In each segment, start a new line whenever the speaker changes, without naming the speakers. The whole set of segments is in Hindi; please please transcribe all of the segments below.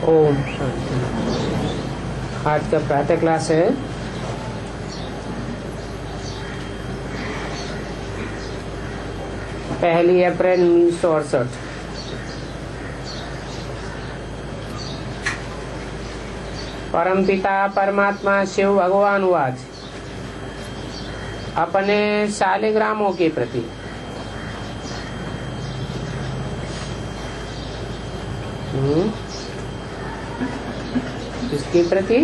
ओम शांति। आज का प्रातः क्लास है 1 अप्रैल 1968। परमपिता परमात्मा शिव भगवान वाच अपने शालिग्रामों के प्रति किसके प्रति?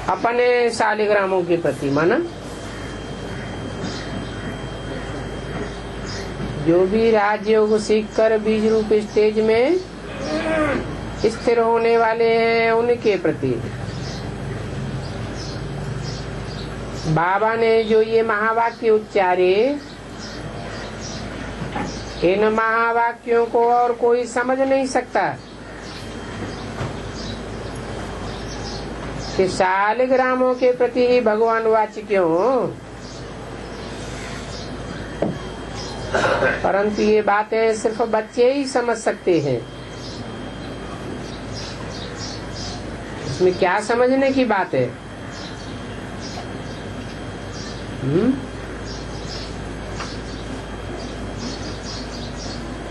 अपने शालिग्रामों के प्रति। माना जो भी राजयोग सीखकर बीज रूप स्टेज में स्थिर होने वाले हैं उनके प्रति बाबा ने जो ये महावाक्य उच्चारे, इन महावाक्यों को और कोई समझ नहीं सकता कि शालिग्रामों के प्रति ही भगवान वाच क्यों हो। परंतु ये बातें सिर्फ बच्चे ही समझ सकते हैं। इसमें क्या समझने की बात है?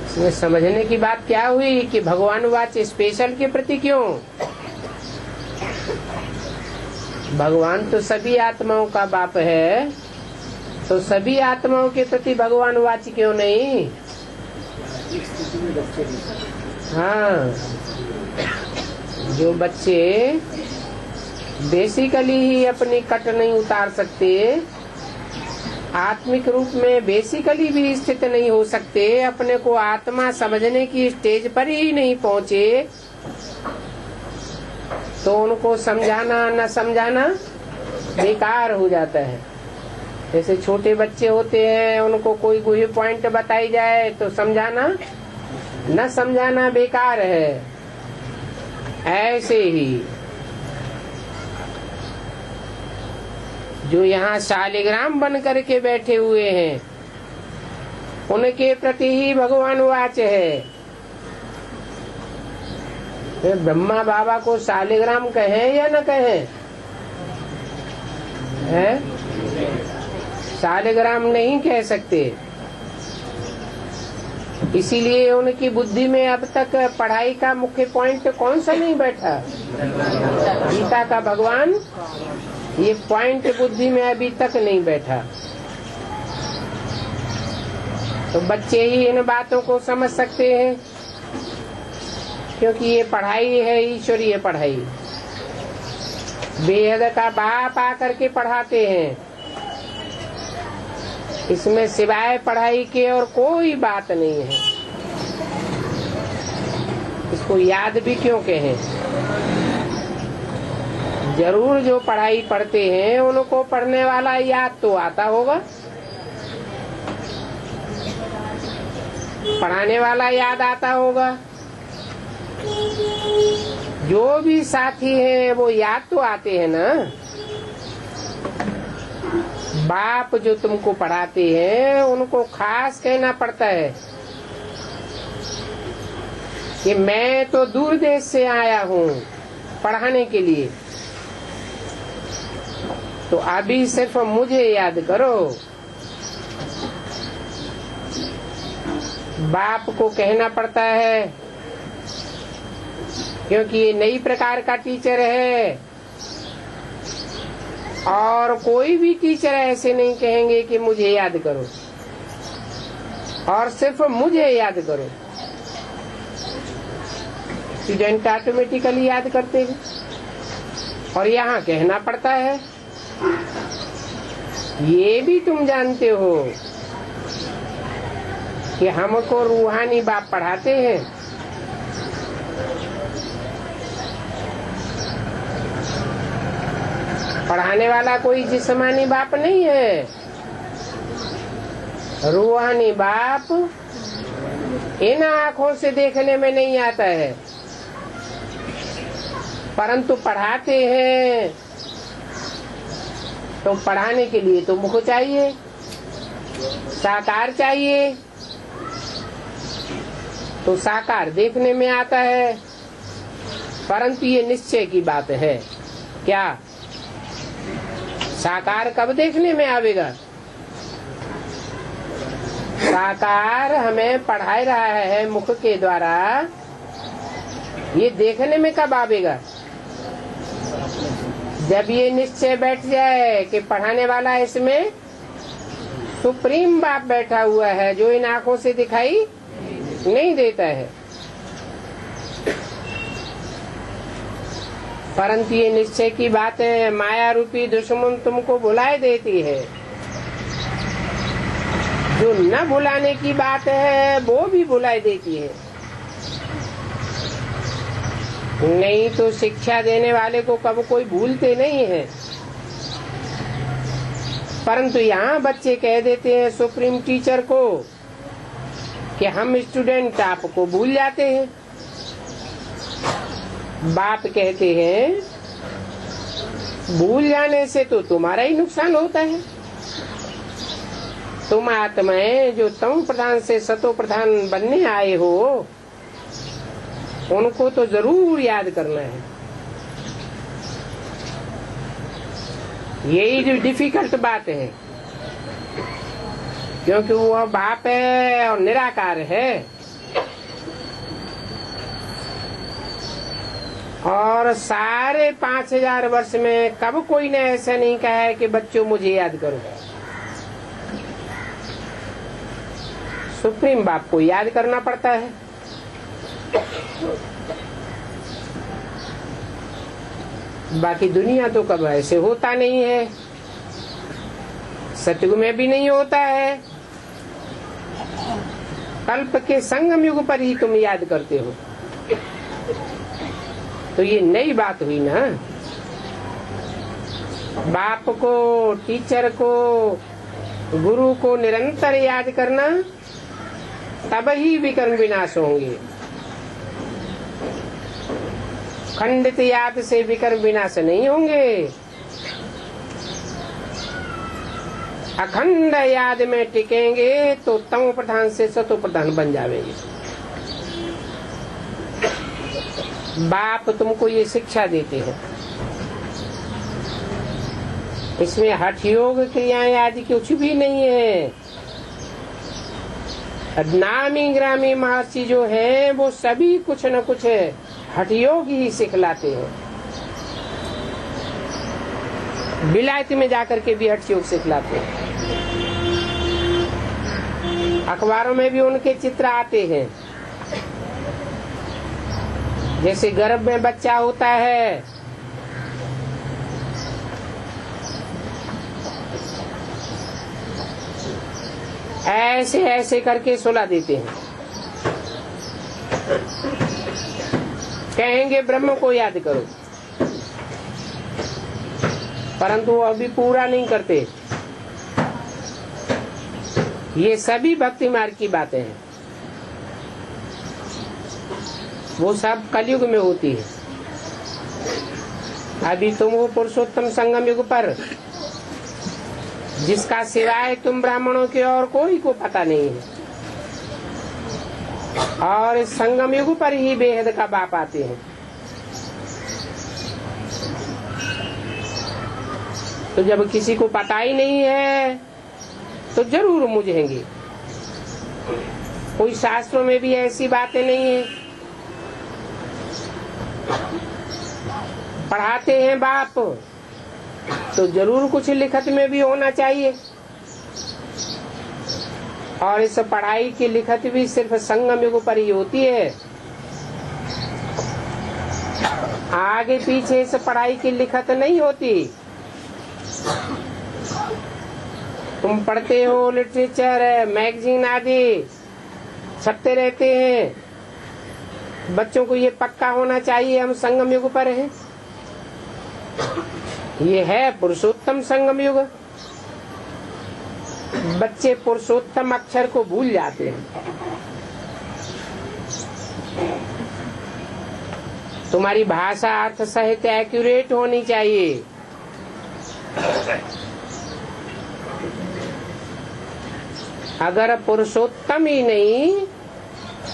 इसमें समझने की बात क्या हुई कि भगवान वाच स्पेशल के प्रति क्यों? भगवान तो सभी आत्माओं का बाप है, तो सभी आत्माओं के प्रति भगवान वाच क्यों नहीं? हाँ, जो बच्चे बेसिकली ही अपनी कट नहीं उतार सकते, आत्मिक रूप में बेसिकली भी स्थित नहीं हो सकते, अपने को आत्मा समझने की स्टेज पर ही नहीं पहुँचे, तो उनको समझाना न समझाना बेकार हो जाता है। जैसे छोटे बच्चे होते हैं, उनको कोई गुह्य पॉइंट बताई जाए तो समझाना न समझाना बेकार है। ऐसे ही जो यहाँ शालिग्राम बन करके बैठे हुए हैं उनके प्रति ही भगवान वाच है। ब्रह्मा बाबा को शालिग्राम कहें या न कहें? है? शालिग्राम नहीं कह सकते। इसीलिए उनकी बुद्धि में अब तक पढ़ाई का मुख्य पॉइंट कौन सा नहीं बैठा? गीता का भगवान, ये पॉइंट बुद्धि में अभी तक नहीं बैठा। तो बच्चे ही इन बातों को समझ सकते हैं, क्योंकि ये पढ़ाई है ईश्वरीय पढ़ाई। बेहद का बाप आकर के पढ़ाते हैं। इसमें सिवाय पढ़ाई के और कोई बात नहीं है। इसको याद भी क्यों कहें? जरूर जो पढ़ाई पढ़ते हैं उनको पढ़ने वाला याद तो आता होगा, पढ़ाने वाला याद आता होगा। जो भी साथी हैं वो याद तो आते हैं ना। बाप जो तुमको पढ़ाते हैं उनको खास कहना पड़ता है कि मैं तो दूर देश से आया हूँ पढ़ाने के लिए, तो अभी सिर्फ मुझे याद करो। बाप को कहना पड़ता है, क्योंकि ये नई प्रकार का टीचर है और कोई भी टीचर ऐसे नहीं कहेंगे कि मुझे याद करो और सिर्फ मुझे याद करो। स्टूडेंट ऑटोमेटिकली याद करते हैं और यहाँ कहना पड़ता है। ये भी तुम जानते हो कि हमको रूहानी बाप पढ़ाते हैं, पढ़ाने वाला कोई जिस्मानी बाप नहीं है। रूहानी बाप इन आँखों से देखने में नहीं आता है, परंतु पढ़ाते हैं। तो पढ़ाने के लिए तो मुख चाहिए, साकार चाहिए। तो साकार देखने में आता है, परंतु ये निश्चय की बात है। क्या साकार कब देखने में आवेगा? साकार हमें पढ़ा रहा है मुख के द्वारा, ये देखने में कब आवेगा? जब ये निश्चय बैठ जाए कि पढ़ाने वाला इसमें सुप्रीम बाप बैठा हुआ है, जो इन आंखों से दिखाई नहीं देता है, परंतु ये निश्चय की बात है। माया रूपी दुश्मन तुमको भुलाए देती है। जो न भुलाने की बात है वो भी भुलाए देती है। नहीं तो शिक्षा देने वाले को कब कोई भूलते नहीं है, परंतु यहाँ बच्चे कह देते हैं सुप्रीम टीचर को कि हम स्टूडेंट आपको भूल जाते हैं। बाप कहते हैं भूल जाने से तो तुम्हारा ही नुकसान होता है। तुम आत्माएं जो तम प्रधान से सतो प्रधान बनने आए हो, उनको तो जरूर याद करना है। यही जो डिफिकल्ट बात है, क्योंकि वो बाप है और निराकार है, और सारे 5000 वर्ष में कब कोई ने ऐसा नहीं कहा है कि बच्चों मुझे याद करो। सुप्रीम बाप को याद करना पड़ता है। बाकी दुनिया तो कब ऐसे होता नहीं है, सतयुग में भी नहीं होता है। कल्प के संगम युग पर ही तुम याद करते हो, तो ये नई बात हुई ना। बाप को, टीचर को, गुरु को निरंतर याद करना, तब ही विकर्म विनाश होंगे। खंडित याद से विकर्म विनाश नहीं होंगे। अखंड याद में टिकेंगे तो तमो प्रधान से सतो प्रधान बन जावेंगे। बाप तुमको ये शिक्षा देते हैं। इसमें हठ योग क्रियाएं आदि कुछ भी नहीं है। नामी ग्रामी महर्षि जो हैं वो सभी कुछ न कुछ हठ योग ही सिखलाते हैं। विलायत में जाकर के भी हठ योग सिखलाते हैं। अखबारों में भी उनके चित्र आते हैं। जैसे गर्भ में बच्चा होता है, ऐसे ऐसे करके सुला देते हैं। कहेंगे ब्रह्म को याद करो, परंतु वो अभी पूरा नहीं करते। ये सभी भक्ति मार्ग की बातें हैं, वो सब कलयुग में होती है। अभी तुम हो पुरुषोत्तम संगम युग पर, जिसका सिवाय तुम ब्राह्मणों के और कोई को पता नहीं है, और इस संगम युग पर ही बेहद का बाप आते हैं। तो जब किसी को पता ही नहीं है तो जरूर मुझेंगे। कोई शास्त्रों में भी ऐसी बातें नहीं है। पढ़ाते हैं बाप तो जरूर कुछ लिखत में भी होना चाहिए, और इस पढ़ाई की लिखत भी सिर्फ संगम युग पर ही होती है। आगे पीछे इस पढ़ाई की लिखत नहीं होती। तुम पढ़ते हो, लिटरेचर मैगजीन आदि छपते रहते हैं। बच्चों को ये पक्का होना चाहिए हम संगम युग पर हैं। ये है पुरुषोत्तम संगम युग। बच्चे पुरुषोत्तम अक्षर को भूल जाते हैं। तुम्हारी भाषा अर्थ साहित्य एक्यूरेट होनी चाहिए। अगर पुरुषोत्तम ही नहीं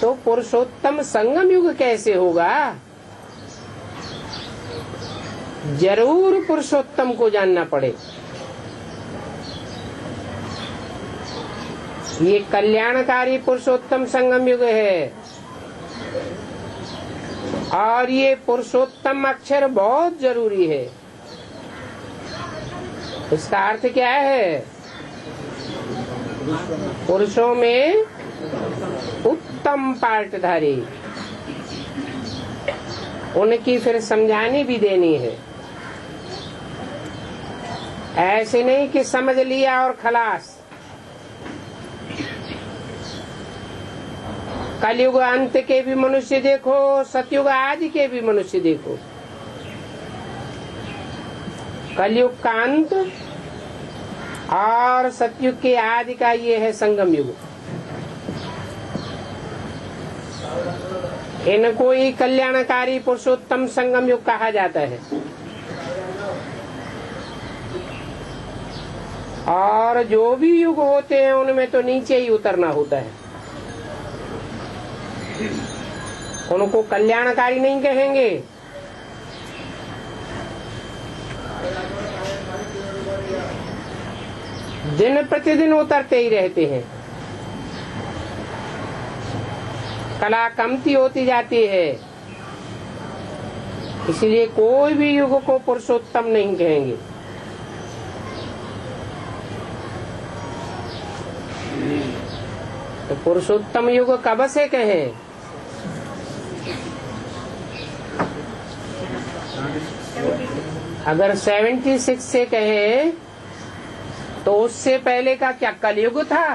तो पुरुषोत्तम संगम युग कैसे होगा? जरूर पुरुषोत्तम को जानना पड़े। ये कल्याणकारी पुरुषोत्तम संगम युग है और ये पुरुषोत्तम अक्षर बहुत जरूरी है। इसका अर्थ क्या है? पुरुषों में उत्तम पार्टधारी, उनकी फिर समझानी भी देनी है। ऐसे नहीं कि समझ लिया और खलास। कलयुग अंत के भी मनुष्य देखो, सतयुग आदि के भी मनुष्य देखो। कलयुग का अंत और सतयुग के आदि का ये है संगम युग। इनको ही कल्याणकारी पुरुषोत्तम संगम युग कहा जाता है। और जो भी युग होते हैं उनमें तो नीचे ही उतरना होता है। उनको कल्याणकारी नहीं कहेंगे। दिन प्रतिदिन उतरते ही रहते हैं। कला कमती होती जाती है, इसलिए कोई भी युग को पुरुषोत्तम नहीं कहेंगे। तो पुरुषोत्तम युग कब से कहें? अगर 76 से कहें तो उससे पहले का क्या कलयुग था?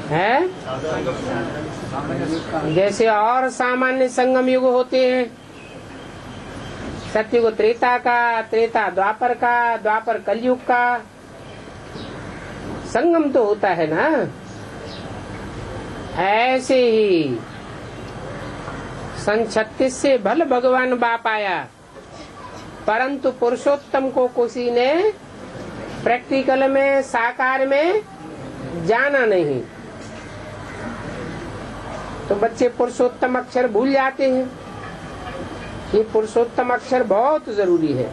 है जैसे और सामान्य संगम युग होते हैं, सतयुग त्रेता का, त्रेता द्वापर का, द्वापर कलयुग का संगम तो होता है ना। ऐसे ही सन 36 से भल भगवान बाप आया, परंतु पुरुषोत्तम को किसी ने प्रैक्टिकल में, साकार में जाना नहीं। तो बच्चे पुरुषोत्तम अक्षर भूल जाते हैं। ये पुरुषोत्तम अक्षर बहुत जरूरी है।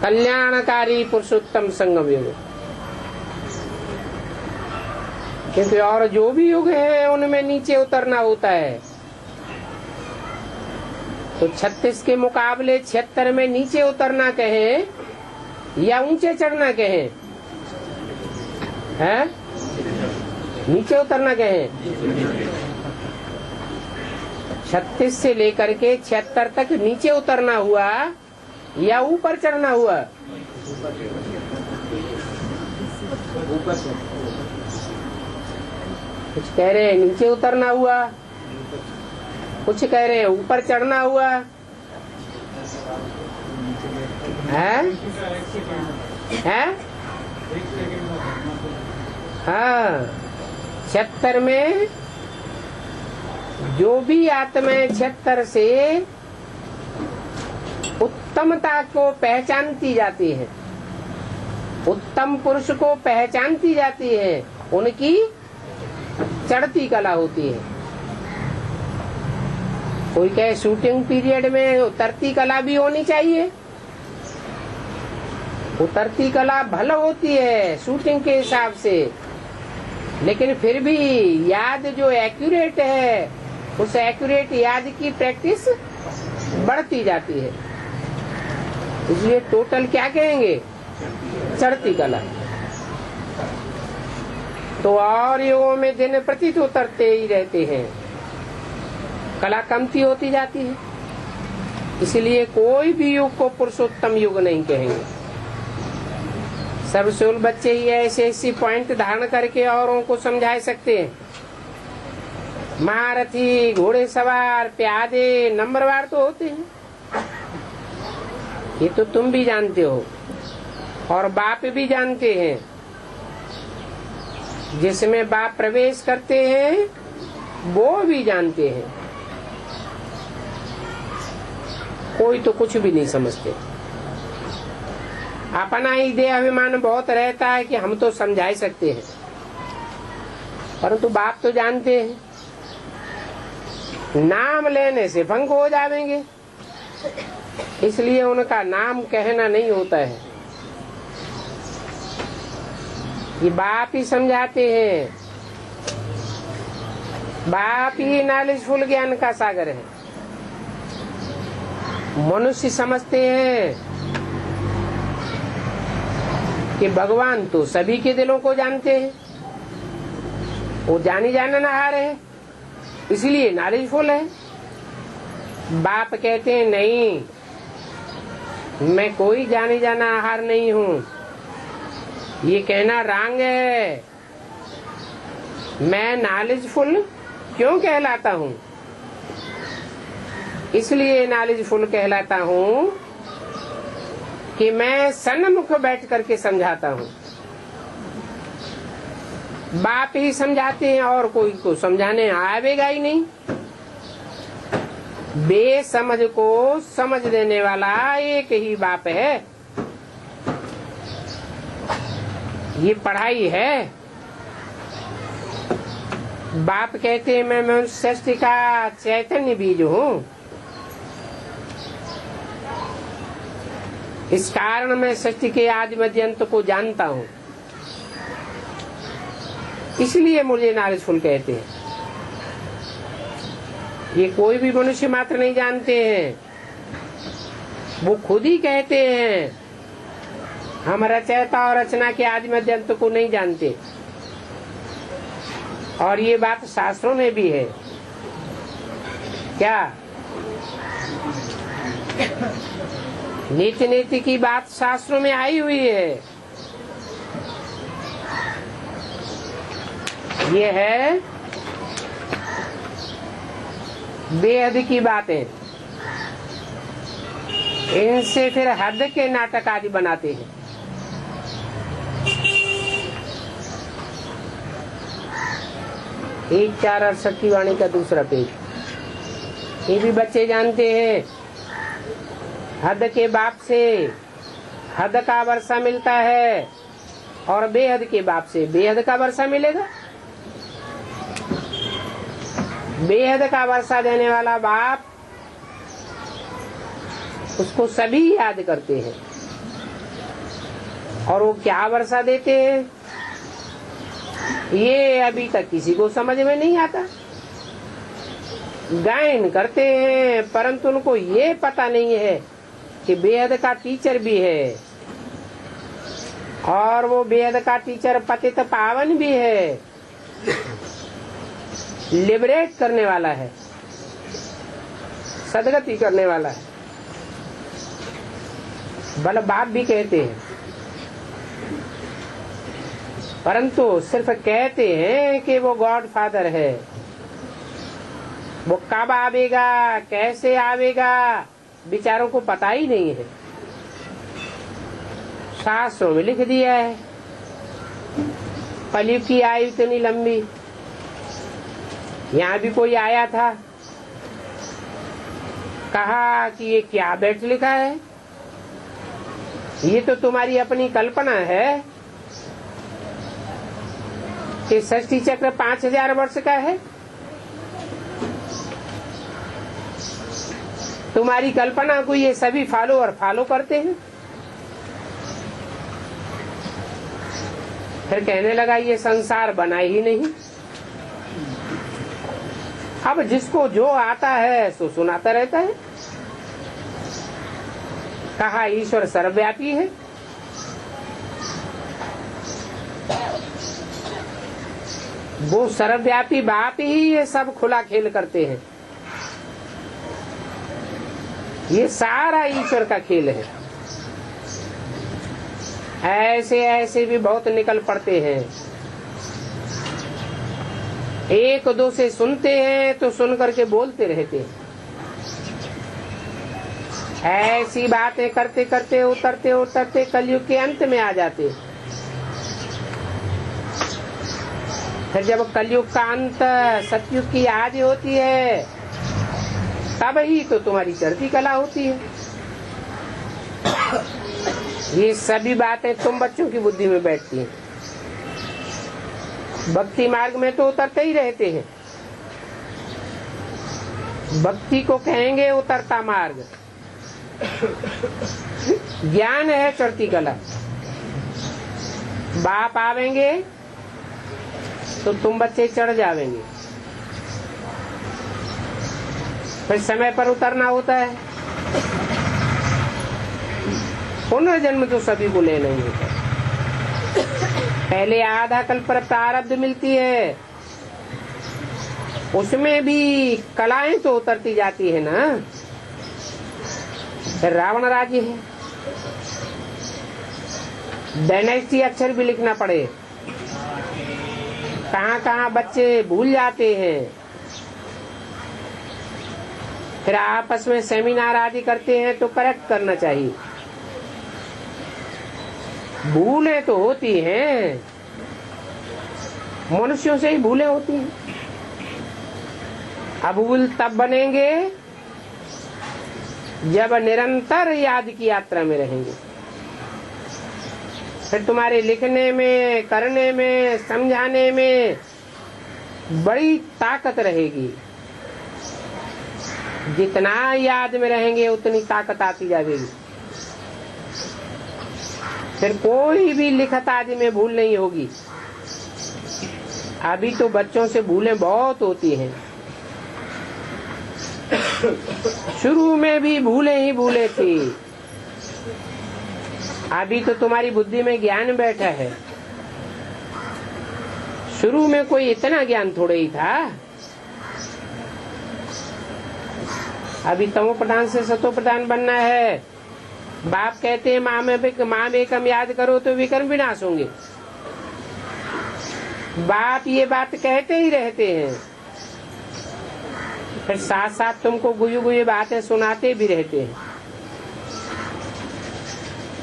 कल्याणकारी पुरुषोत्तम संगम युग। क्योंकि और जो भी युग है उनमें नीचे उतरना होता है। तो 36 के मुकाबले 76 में नीचे उतरना कहें या ऊंचे चढ़ना कहें? है नीचे उतरना कहें। 36 से लेकर के 76 तक नीचे उतरना हुआ या ऊपर चढ़ना हुआ? कुछ कह रहे हैं नीचे उतरना हुआ, कुछ कह रहे हैं ऊपर चढ़ना हुआ। है? हाँ, 76 में जो भी आत्माएं 76 से उत्तमता को पहचानती जाती है, उत्तम पुरुष को पहचानती जाती है, उनकी चढ़ती कला होती है। कोई कहे शूटिंग पीरियड में उतरती कला भी होनी चाहिए। उतरती कला भला होती है शूटिंग के हिसाब से, लेकिन फिर भी याद जो एक्यूरेट है, उस एक्यूरेट याद की प्रैक्टिस बढ़ती जाती है। इसलिए टोटल क्या कहेंगे? चढ़ती कला। तो और युगों में दिन प्रतिदिन उतरते ही रहते हैं, कला कमती होती जाती है। इसलिए कोई भी युग को पुरुषोत्तम युग नहीं कहेंगे। सब सोल बच्चे ही ऐसे पॉइंट धारण करके औरों को समझा सकते हैं। महारथी, घोड़े सवार, प्यादे, नंबरवार तो होते हैं, ये तो तुम भी जानते हो और बाप भी जानते हैं। जिसमें बाप प्रवेश करते हैं वो भी जानते हैं। कोई तो कुछ भी नहीं समझते। अपना ही देह अभिमान बहुत रहता है कि हम तो समझा ही सकते हैं, परंतु बाप तो जानते हैं। नाम लेने से भंग हो जाएंगे, इसलिए उनका नाम कहना नहीं होता है। ये बाप ही समझाते हैं, बाप ही नॉलेजफुल ज्ञान का सागर है। मनुष्य समझते हैं कि भगवान तो सभी के दिलों को जानते हैं, वो जानी जाननहार है, इसलिए नॉलेजफुल है। बाप कहते हैं नहीं, मैं कोई जानी जाना आहार नहीं हूँ, ये कहना रॉन्ग है। मैं नॉलेजफुल क्यों कहलाता हूँ? इसलिए नॉलेजफुल कहलाता हूँ कि मैं सन्मुख बैठ करके समझाता हूँ। बाप ही समझाते हैं और कोई को समझाने आवेगा ही नहीं। बेसमझ को समझ देने वाला एक ही बाप है। ये पढ़ाई है। बाप कहते हैं मैं मनुष्य सृष्टि का चैतन्य बीज हूँ, इस कारण मैं सृष्टि के आदि मध्य अंत को जानता हूँ, इसलिए मुझे नॉलेजफुल कहते हैं। ये कोई भी मनुष्य मात्र नहीं जानते हैं, वो खुद ही कहते हैं हम रचयिता और रचना के आदि मध्य अंत को नहीं जानते। और ये बात शास्त्रों में भी है। क्या नीति नीति की बात शास्त्रों में आई हुई है। ये है बेहद की बातें, इनसे फिर हद के नाटक आदि बनाते हैं। एक 468 की वाणी का दूसरा पेज, ये भी बच्चे जानते हैं। हद के बाप से हद का वर्षा मिलता है और बेहद के बाप से बेहद का वर्षा मिलेगा। बेहद का वर्षा देने वाला बाप, उसको सभी याद करते हैं। और वो क्या वर्षा देते हैं ये अभी तक किसी को समझ में नहीं आता। गायन करते हैं परंतु उनको ये पता नहीं है कि बेहद का टीचर भी है और वो बेहद का टीचर पतित पावन भी है, लिबरेट करने वाला है, सदगति करने वाला है। भले बाप भी कहते हैं, परंतु सिर्फ कहते हैं कि वो गॉड फादर है। वो कब आवेगा, कैसे आवेगा, विचारों को पता ही नहीं है। शास्त्रों में लिख दिया है कलयुग की आयु इतनी लंबी। यहाँ भी कोई आया था, कहा कि ये क्या बैठ लिखा है, ये तो तुम्हारी अपनी कल्पना है कि सृष्टि चक्र 5000 वर्ष का है। तुम्हारी कल्पना को ये सभी फॉलो करते हैं। फिर कहने लगा ये संसार बना ही नहीं। अब जिसको जो आता है सो सुनाता रहता है। कहा ईश्वर सर्वव्यापी है। वो सर्वव्यापी बाप ही ये सब खुला खेल करते हैं। ये सारा ईश्वर का खेल है। ऐसे ऐसे भी बहुत निकल पड़ते हैं। एक दो से सुनते हैं तो सुन करके बोलते रहते हैं। ऐसी बातें करते करते उतरते उतरते कलयुग के अंत में आ जाते। फिर जब कलयुग का अंत सतयुग की आदि होती है तब ही तो तुम्हारी चढ़ती कला होती है। ये सभी बातें तुम बच्चों की बुद्धि में बैठती हैं। भक्ति मार्ग में तो उतरते ही रहते हैं। भक्ति को कहेंगे उतरता मार्ग। ज्ञान है चढ़ती कला। बाप आवेंगे तो तुम बच्चे चढ़ जावेंगे, फिर समय पर उतरना होता है। पुनर्जन्म तो सभी को लेना ही होता है। पहले आधा कल्प प्रारब्ध मिलती है, उसमें भी कलाएं तो उतरती जाती है ना। फिर रावण राज्य है, डायनेस्टी अक्षर भी लिखना पड़े। कहाँ कहाँ बच्चे भूल जाते हैं, फिर आपस में सेमिनार आदि करते हैं तो करेक्ट करना चाहिए। भूलें तो होती हैं, मनुष्यों से ही भूलें होती हैं। अभूल तब बनेंगे जब निरंतर याद की यात्रा में रहेंगे। फिर तुम्हारे लिखने में, करने में, समझाने में बड़ी ताकत रहेगी। जितना याद में रहेंगे उतनी ताकत आती जाएगी। फिर कोई भी लिखत आदि में भूल नहीं होगी। अभी तो बच्चों से भूलें बहुत होती हैं। शुरू में भी भूले ही भूले थी, अभी तो तुम्हारी बुद्धि में ज्ञान बैठा है। शुरू में कोई इतना ज्ञान थोड़े ही था। अभी तमो प्रधान से सतो प्रधान बनना है। बाप कहते हैं माँ में एकम याद करो तो विकर्म विनाश होंगे। बाप ये बात कहते ही रहते हैं, फिर साथ साथ तुमको गुयु गुयु बातें सुनाते भी रहते हैं।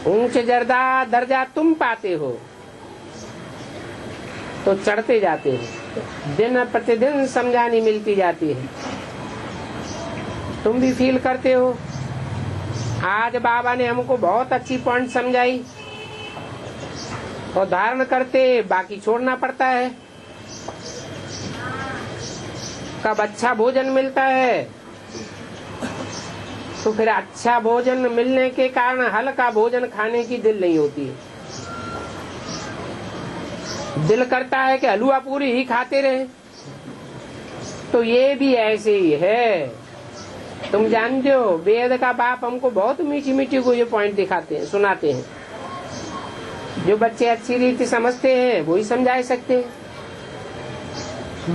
ऊंच दर्जा तुम पाते हो तो चढ़ते जाते हो। दिन प्रतिदिन समझानी मिलती जाती है, तुम भी फील करते हो। आज बाबा ने हमको बहुत अच्छी पॉइंट समझाई और धारण करते, बाकी छोड़ना पड़ता है। कब अच्छा भोजन मिलता है तो फिर अच्छा भोजन मिलने के कारण हल्का भोजन खाने की दिल नहीं होती है। दिल करता है कि हलवा पूरी ही खाते रहे। तो ये भी ऐसे ही है। तुम जानते हो वेद का बाप हमको बहुत मीठी मीठी को ये पॉइंट दिखाते हैं, सुनाते हैं। जो बच्चे अच्छी रीति समझते हैं वो ही समझा सकते हैं।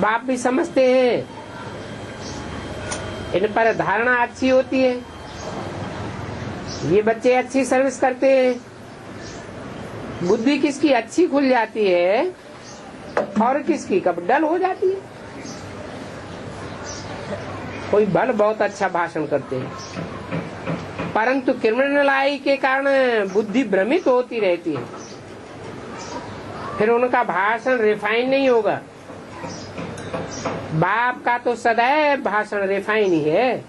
बाप भी समझते हैं, इन पर धारणा अच्छी होती है। ये बच्चे अच्छी सर्विस करते हैं। बुद्धि किसकी अच्छी खुल जाती है और किसकी कब डल हो जाती है। कोई बल बहुत अच्छा भाषण करते हैं, परंतु क्रिमिनलाई के कारण बुद्धि भ्रमित होती रहती है। फिर उनका भाषण रिफाइन नहीं होगा। बाप का तो सदैव भाषण रिफाइन ही है,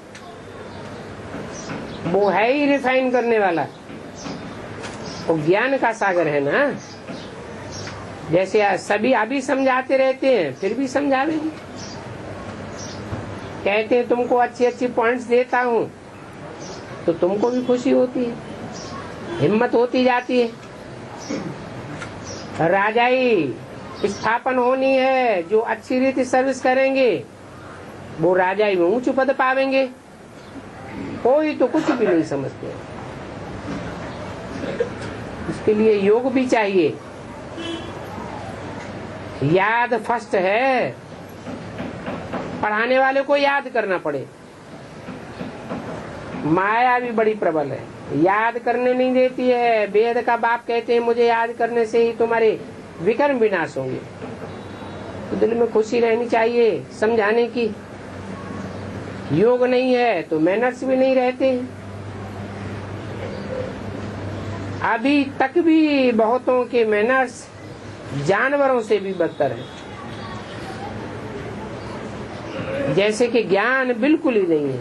वो है ही रिफाइन करने वाला। वो ज्ञान का सागर है ना। जैसे सभी अभी समझाते रहते हैं, फिर भी समझावेंगे। कहते हैं तुमको अच्छी अच्छी पॉइंट्स देता हूँ तो तुमको भी खुशी होती है, हिम्मत होती जाती है। राजाई स्थापन होनी है, जो अच्छी रीति सर्विस करेंगे वो राजाई में ऊंच पद पावेंगे। कोई तो कुछ भी नहीं समझते। इसके लिए योग भी चाहिए। याद फर्स्ट है, पढ़ाने वाले को याद करना पड़े। माया भी बड़ी प्रबल है, याद करने नहीं देती है। वेद का बाप कहते हैं मुझे याद करने से ही तुम्हारे विकर्म विनाश होंगे। तो दिल में खुशी रहनी चाहिए समझाने की। योग नहीं है तो मैनर्स भी नहीं रहते। अभी तक भी बहुतों के मैनर्स जानवरों से भी बदतर है। जैसे कि ज्ञान बिल्कुल ही नहीं है,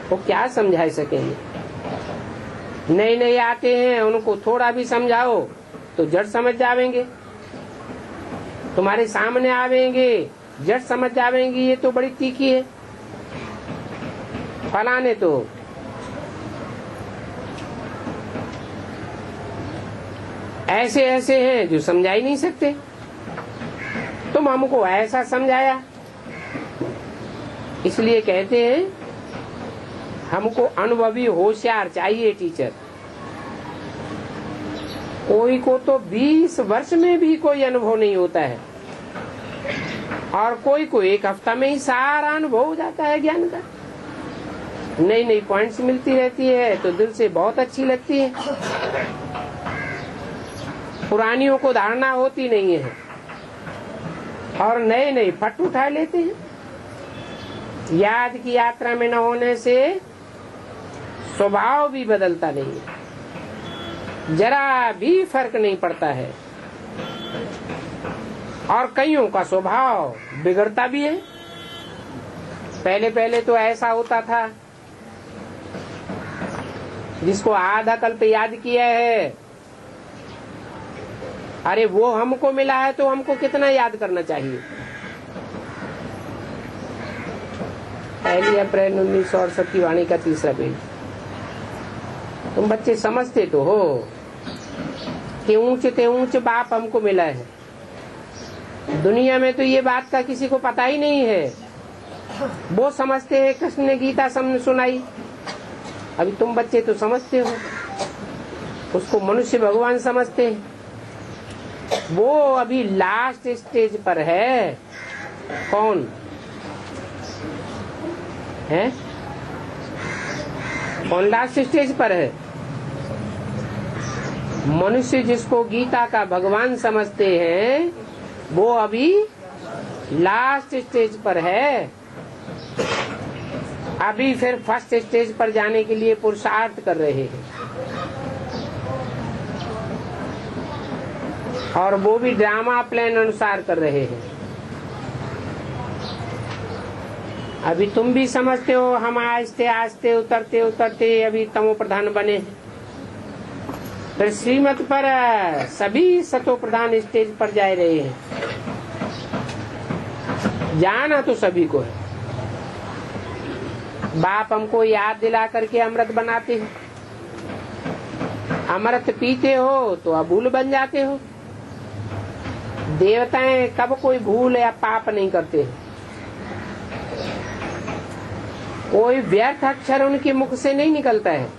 वो क्या समझा सकेंगे। नए नए आते हैं, उनको थोड़ा भी समझाओ तो जड़ समझ जावेंगे, तुम्हारे सामने आवेंगे जड़ समझ जावेंगे, ये तो बड़ी तीखी है, फलाने तो ऐसे ऐसे हैं जो समझा ही नहीं सकते। तुम हमको ऐसा समझाया, इसलिए कहते हैं हमको अनुभवी होशियार चाहिए टीचर। कोई को तो 20 वर्ष में भी कोई अनुभव नहीं होता है, और कोई को 1 हफ्ता में ही सारा अनुभव हो जाता है ज्ञान का। नई नई पॉइंट्स मिलती रहती है तो दिल से बहुत अच्छी लगती है, पुरानियों को धारणा होती नहीं है और नए नए फट उठा लेते हैं। याद की यात्रा में न होने से स्वभाव भी बदलता नहीं है, जरा भी फर्क नहीं पड़ता है, और कईयों का स्वभाव बिगड़ता भी है। पहले पहले तो ऐसा होता था, जिसको आधा कल्प याद किया है, अरे वो हमको मिला है तो हमको कितना याद करना चाहिए। 1 अप्रैल 1968 की वाणी का 3रा पेज। तुम बच्चे समझते तो हो कि ऊंचे ते ऊंचे बाप हमको मिला है। दुनिया में तो ये बात का किसी को पता ही नहीं है। वो समझते हैं कृष्ण ने गीता सुनाई, अभी तुम बच्चे तो समझते हो, उसको मनुष्य भगवान समझते हैं। वो अभी लास्ट स्टेज पर है। कौन है? कौन लास्ट स्टेज पर है? मनुष्य जिसको गीता का भगवान समझते हैं वो अभी लास्ट स्टेज पर है। अभी फिर फर्स्ट स्टेज पर जाने के लिए पुरुषार्थ कर रहे हैं, और वो भी ड्रामा प्लान अनुसार कर रहे हैं। अभी तुम भी समझते हो, हम आस्ते आस्ते उतरते उतरते अभी तमो प्रधान बने, फिर श्रीमत पर सभी सतो प्रधान स्टेज पर जा रहे हैं। जाना तो सभी को है। बाप हमको याद दिला करके अमृत बनाते हैं। अमृत पीते हो तो अभूल बन जाते हो। देवताएं कब कोई भूल या पाप नहीं करते, कोई व्यर्थ अक्षर उनके मुख से नहीं निकलता है।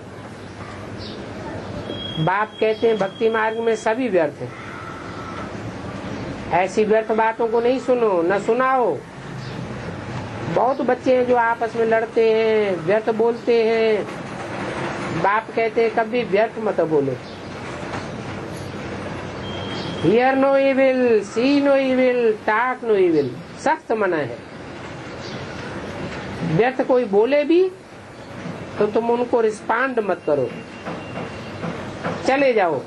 बाप कहते हैं भक्ति मार्ग में सभी व्यर्थ है। ऐसी व्यर्थ बातों को नहीं सुनो, न सुनाओ। बहुत बच्चे हैं जो आपस में लड़ते हैं, व्यर्थ बोलते हैं। बाप कहते हैं कभी व्यर्थ मत बोलो। Hear no evil, see no evil, talk no evil, सख्त मना है। व्यर्थ कोई बोले भी तो तुम उनको रिस्पॉन्ड मत करो, चले जाओ।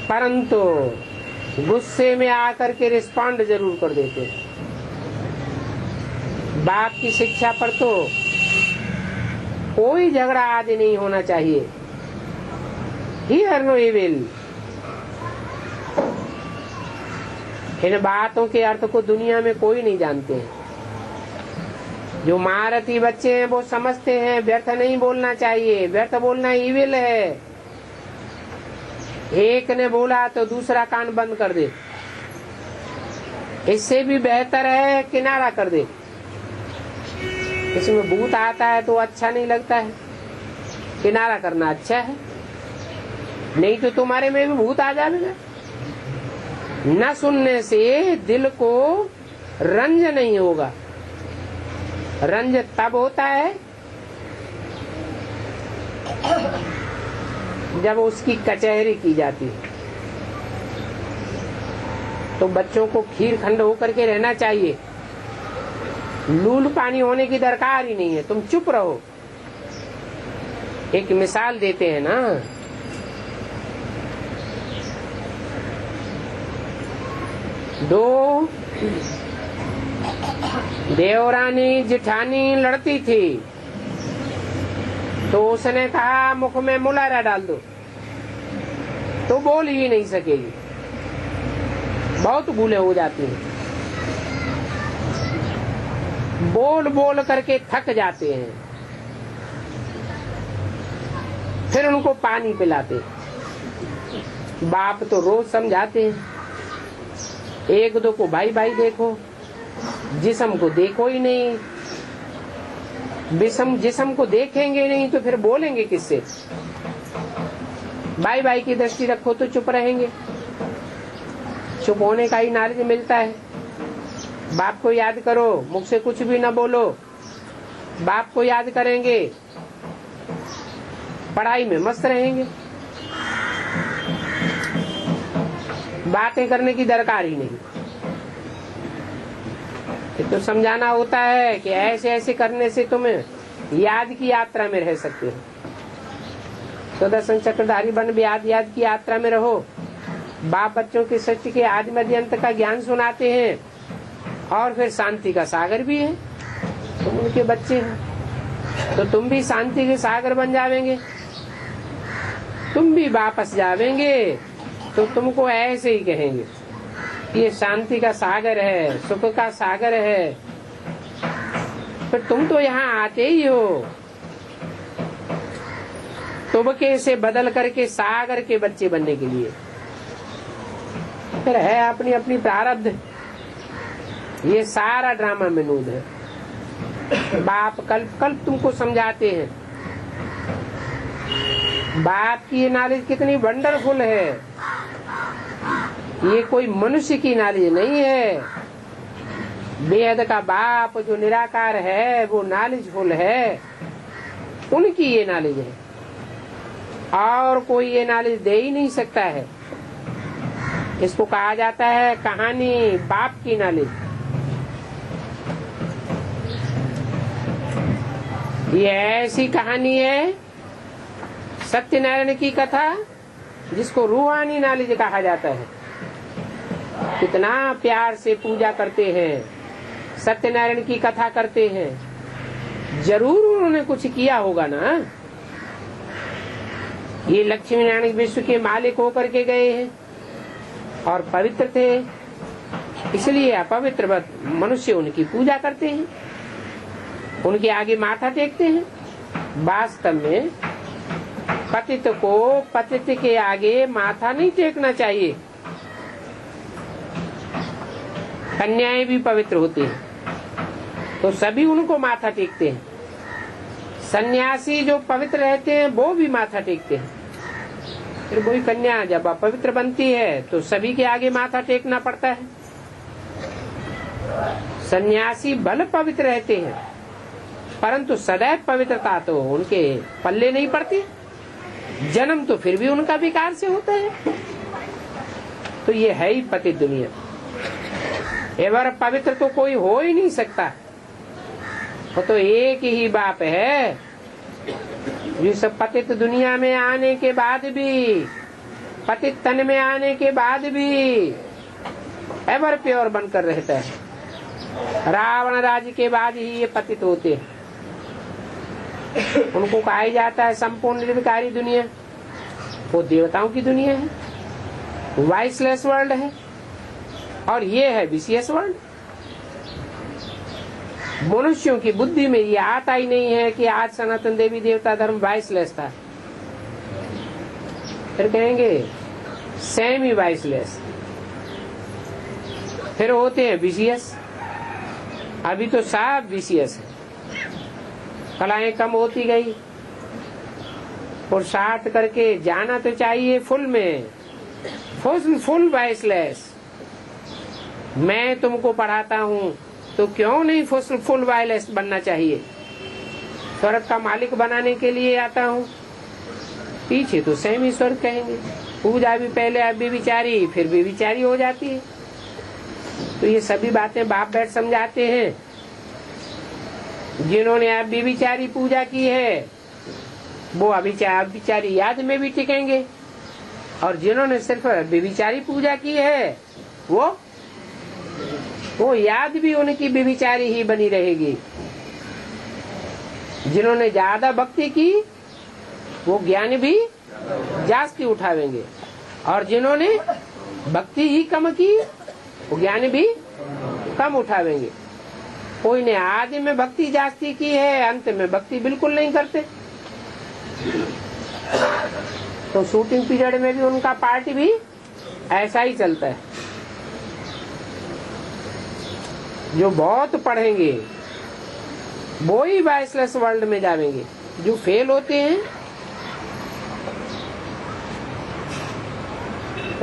परंतु गुस्से में आकर के रिस्पॉन्ड जरूर कर देते। बाप की शिक्षा पर तो कोई झगड़ा आदि नहीं होना चाहिए। Here no evil. इन बातों के अर्थ को दुनिया में कोई नहीं जानते हैं। जो महारथी बच्चे हैं वो समझते हैं व्यर्थ नहीं बोलना चाहिए, व्यर्थ बोलना इविल है। एक ने बोला तो दूसरा कान बंद कर दे, इससे भी बेहतर है किनारा कर दे। इसमें भूत आता है तो अच्छा नहीं लगता है, किनारा करना अच्छा है, नहीं तो तुम्हारे में भी भूत आ जाएगा। न सुनने से दिल को रंज नहीं होगा। रंज तब होता है जब उसकी कचहरी की जाती है। तो बच्चों को खीर खंड होकर के रहना चाहिए, लूल पानी होने की दरकार ही नहीं है। तुम चुप रहो। एक मिसाल देते हैं ना, दो देवरानी जिठानी लड़ती थी। तो उसने कहा मुख में मुलारा डाल दो, तो बोल ही नहीं सकेगी, बहुत भूले हो जाती हैं, बोल बोल करके थक जाते हैं। फिर उनको पानी पिलाते। बाप तो रोज समझाते हैं, एक दो को भाई भाई देखो, जिस्म को देखो ही नहीं। जिस्म को देखेंगे नहीं तो फिर बोलेंगे किससे? भाई भाई की दृष्टि रखो तो चुप रहेंगे, चुप होने का ही नॉलेज मिलता है। बाप को याद करो, मुख से कुछ भी ना बोलो, बाप को याद करेंगे, पढ़ाई में मस्त रहेंगे, बातें करने की दरकार ही नहीं। तो समझाना होता है कि ऐसे ऐसे करने से तुम याद की यात्रा में रह सकते हो। सुदर्शन चक्रधारी बन भी याद की यात्रा में रहो। बाप बच्चों के सत्य के आदि मध्य अंत का ज्ञान सुनाते हैं, और फिर शांति का सागर भी है। तुम उनके बच्चे हो तो तुम भी शांति के सागर बन जावेंगे। तुम भी वापस जावेंगे तो तुमको ऐसे ही कहेंगे, ये शांति का सागर है, सुख का सागर है। फिर तुम तो यहाँ आते ही हो, तुबके से बदल करके सागर के बच्चे बनने के लिए। फिर है अपनी अपनी प्रारब्ध। ये सारा ड्रामा मनूद है। बाप कल्प कल्प तुमको समझाते हैं। बाप की ये नॉलेज कितनी वंडरफुल है। ये कोई मनुष्य की नॉलेज नहीं है। बेहद का बाप जो निराकार है वो नॉलेजफुल है, उनकी ये नॉलेज है, और कोई ये नॉलेज दे ही नहीं सकता है। इसको कहा जाता है कहानी बाप की नॉलेज। ये ऐसी कहानी है सत्यनारायण की कथा, जिसको रूहानी नॉलेज कहा जाता है। कितना प्यार से पूजा करते हैं, सत्यनारायण की कथा करते हैं। जरूर उन्होंने कुछ किया होगा ना। ये लक्ष्मी नारायण विश्व के मालिक होकर के गए हैं और पवित्र थे, इसलिए अपवित्र मनुष्य उनकी पूजा करते हैं, उनके आगे माथा टेकते हैं। वास्तव में पतित को पतित के आगे माथा नहीं टेकना चाहिए। कन्याएं भी पवित्र होती हैं तो सभी उनको माथा टेकते हैं। सन्यासी जो पवित्र रहते हैं वो भी माथा टेकते हैं। फिर वही कन्या जब अपवित्र बनती है तो सभी के आगे माथा टेकना पड़ता है। सन्यासी भले पवित्र रहते हैं परंतु सदैव पवित्रता तो उनके पल्ले नहीं पड़ती। जन्म तो फिर भी उनका विकार से होता है। तो ये है ही पतित दुनिया। एवर पवित्र तो कोई हो ही नहीं सकता। वो तो एक ही बाप है जिस पतित दुनिया में आने के बाद भी, पतित तन में आने के बाद भी एवर प्योर बनकर रहता है। रावण राज्य के बाद ही ये पतित होते हैं। उनको कहा जाता है संपूर्ण निर्विकारी दुनिया। वो देवताओं की दुनिया है, वाइसलेस वर्ल्ड है, और ये है विशियस वर्ल्ड। मनुष्यों की बुद्धि में ये आता ही नहीं है कि आज सनातन देवी देवता धर्म वाइसलेस था। फिर कहेंगे सेमी वाइसलेस, फिर होते हैं विशियस। अभी तो साफ विशियस है। कलाएं कम होती गई, पुरुषार्थ करके जाना तो चाहिए फुल में, फुल वाइसलेस। मैं तुमको पढ़ाता हूँ तो क्यों नहीं फुल वाइसलेस बनना चाहिए। स्वर्ग का मालिक बनाने के लिए आता हूँ, पीछे तो सेमी स्वर्ग कहेंगे। पूजा भी पहले अब भी विचारी, फिर भी विचारी हो जाती है। तो ये सभी बातें बाप बैठ समझाते हैं। जिन्होंने अब भी विचारी पूजा की है वो अभिचारी याद में भी टिकेंगे, और जिन्होंने सिर्फ विचारी पूजा की है वो याद भी उनकी विचारी ही बनी रहेगी। जिन्होंने ज्यादा भक्ति की वो ज्ञान भी जास्ती उठावेंगे, और जिन्होंने भक्ति ही कम की वो ज्ञान भी कम उठावेंगे। कोई ने आदि में भक्ति जास्ती की है, अंत में भक्ति बिल्कुल नहीं करते। तो शूटिंग पीरियड में भी उनका पार्ट भी ऐसा ही चलता है। जो बहुत पढ़ेंगे वो ही वाइसलेस वर्ल्ड में जाएंगे, जो फेल होते हैं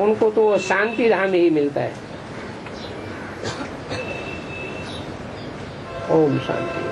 उनको तो शांति धाम ही मिलता है। ओम शांति।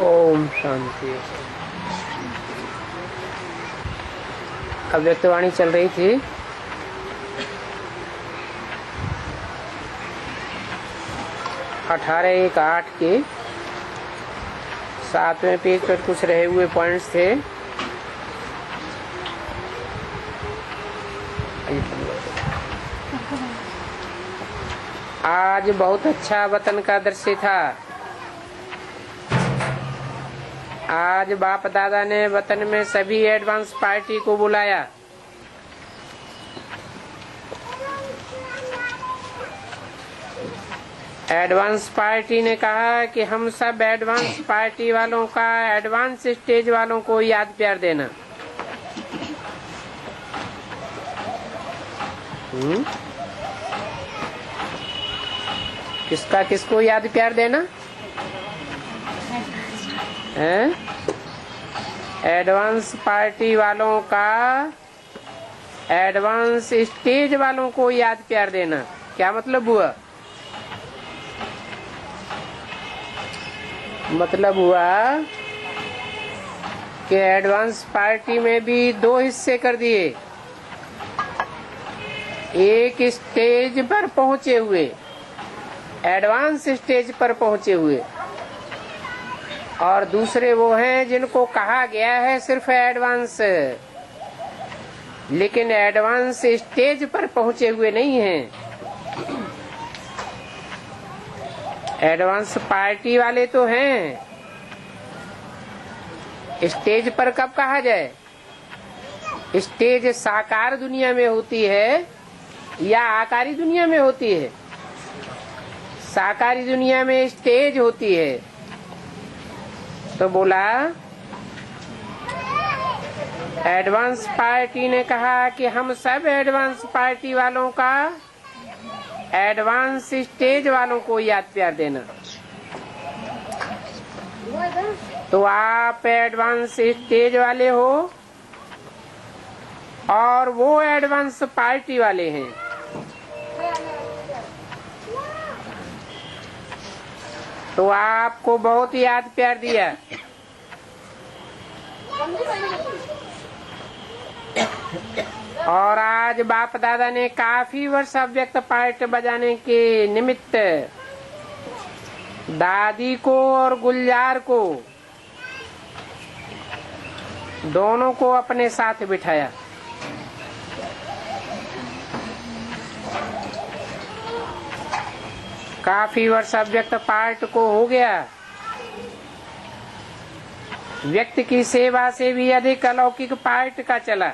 ओम शांति। अव्यक्तवाणी चल रही थी। अठारह एक आठ के 7वें पेज पर कुछ रहे हुए पॉइंट्स थे। आज बहुत अच्छा वतन का दृश्य था। आज बाप दादा ने वतन में सभी एडवांस पार्टी को बुलाया। एडवांस पार्टी ने कहा कि हम सब एडवांस पार्टी वालों का एडवांस स्टेज वालों को याद प्यार देना। किसका किसको याद प्यार देना है? एडवांस पार्टी वालों का एडवांस स्टेज वालों को याद प्यार देना। क्या मतलब हुआ? मतलब हुआ कि एडवांस पार्टी में भी दो हिस्से कर दिए। एक स्टेज पर पहुंचे हुए, एडवांस स्टेज पर पहुंचे हुए, और दूसरे वो हैं जिनको कहा गया है सिर्फ एडवांस, लेकिन एडवांस स्टेज पर पहुंचे हुए नहीं हैं। एडवांस पार्टी वाले तो हैं, स्टेज पर कब कहा जाए? स्टेज साकार दुनिया में होती है या आकारी दुनिया में होती है? साकारी दुनिया में स्टेज होती है। तो बोला एडवांस पार्टी ने कहा कि हम सब एडवांस पार्टी वालों का एडवांस स्टेज वालों को याद प्यार देना। तो आप एडवांस स्टेज वाले हो और वो एडवांस पार्टी वाले हैं। तो आपको बहुत याद प्यार दिया। और आज बाप दादा ने काफी वर्ष अव्यक्त पार्ट बजाने के निमित्त दादी को और गुलजार को दोनों को अपने साथ बिठाया। काफी वर्ष अव्यक्त पार्ट को हो गया, व्यक्ति की सेवा से भी अधिक अलौकिक पार्ट का चला।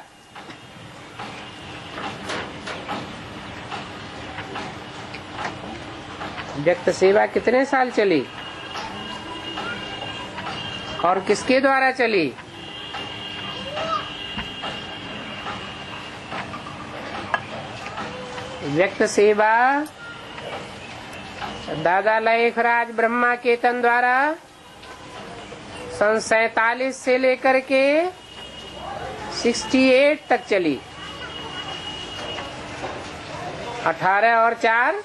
व्यक्त सेवा कितने साल चली और किसके द्वारा चली? व्यक्त सेवा दादा लेखराज ब्रह्मा केतन द्वारा सन 47 से लेकर के 68 तक चली। 18 और 4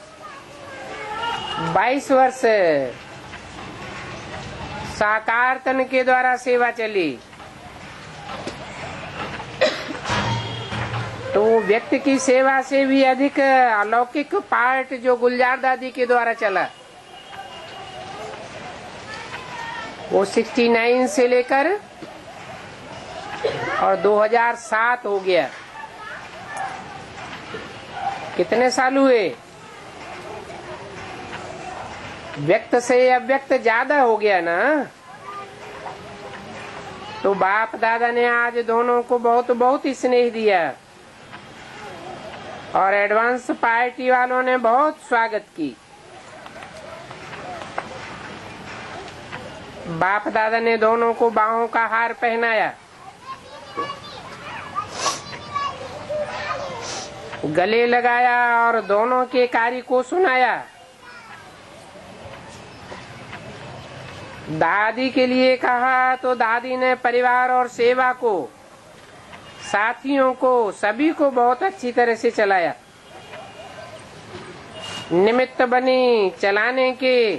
22 वर्ष साकार तन के द्वारा सेवा चली। तो व्यक्ति की सेवा से भी अधिक अलौकिक पार्ट जो गुलजार दादी के द्वारा चला वो 69 से लेकर और 2007 हो गया। कितने साल हुए? व्यक्त से अव्यक्त ज्यादा हो गया ना। तो बाप दादा ने आज दोनों को बहुत बहुत स्नेह दिया और एडवांस पार्टी वालों ने बहुत स्वागत की। बाप दादा ने दोनों को बाहों का हार पहनाया, गले लगाया और दोनों के कार्य को सुनाया। दादी के लिए कहा तो दादी ने परिवार और सेवा को, साथियों को, सभी को बहुत अच्छी तरह से चलाया। निमित्त बनी चलाने के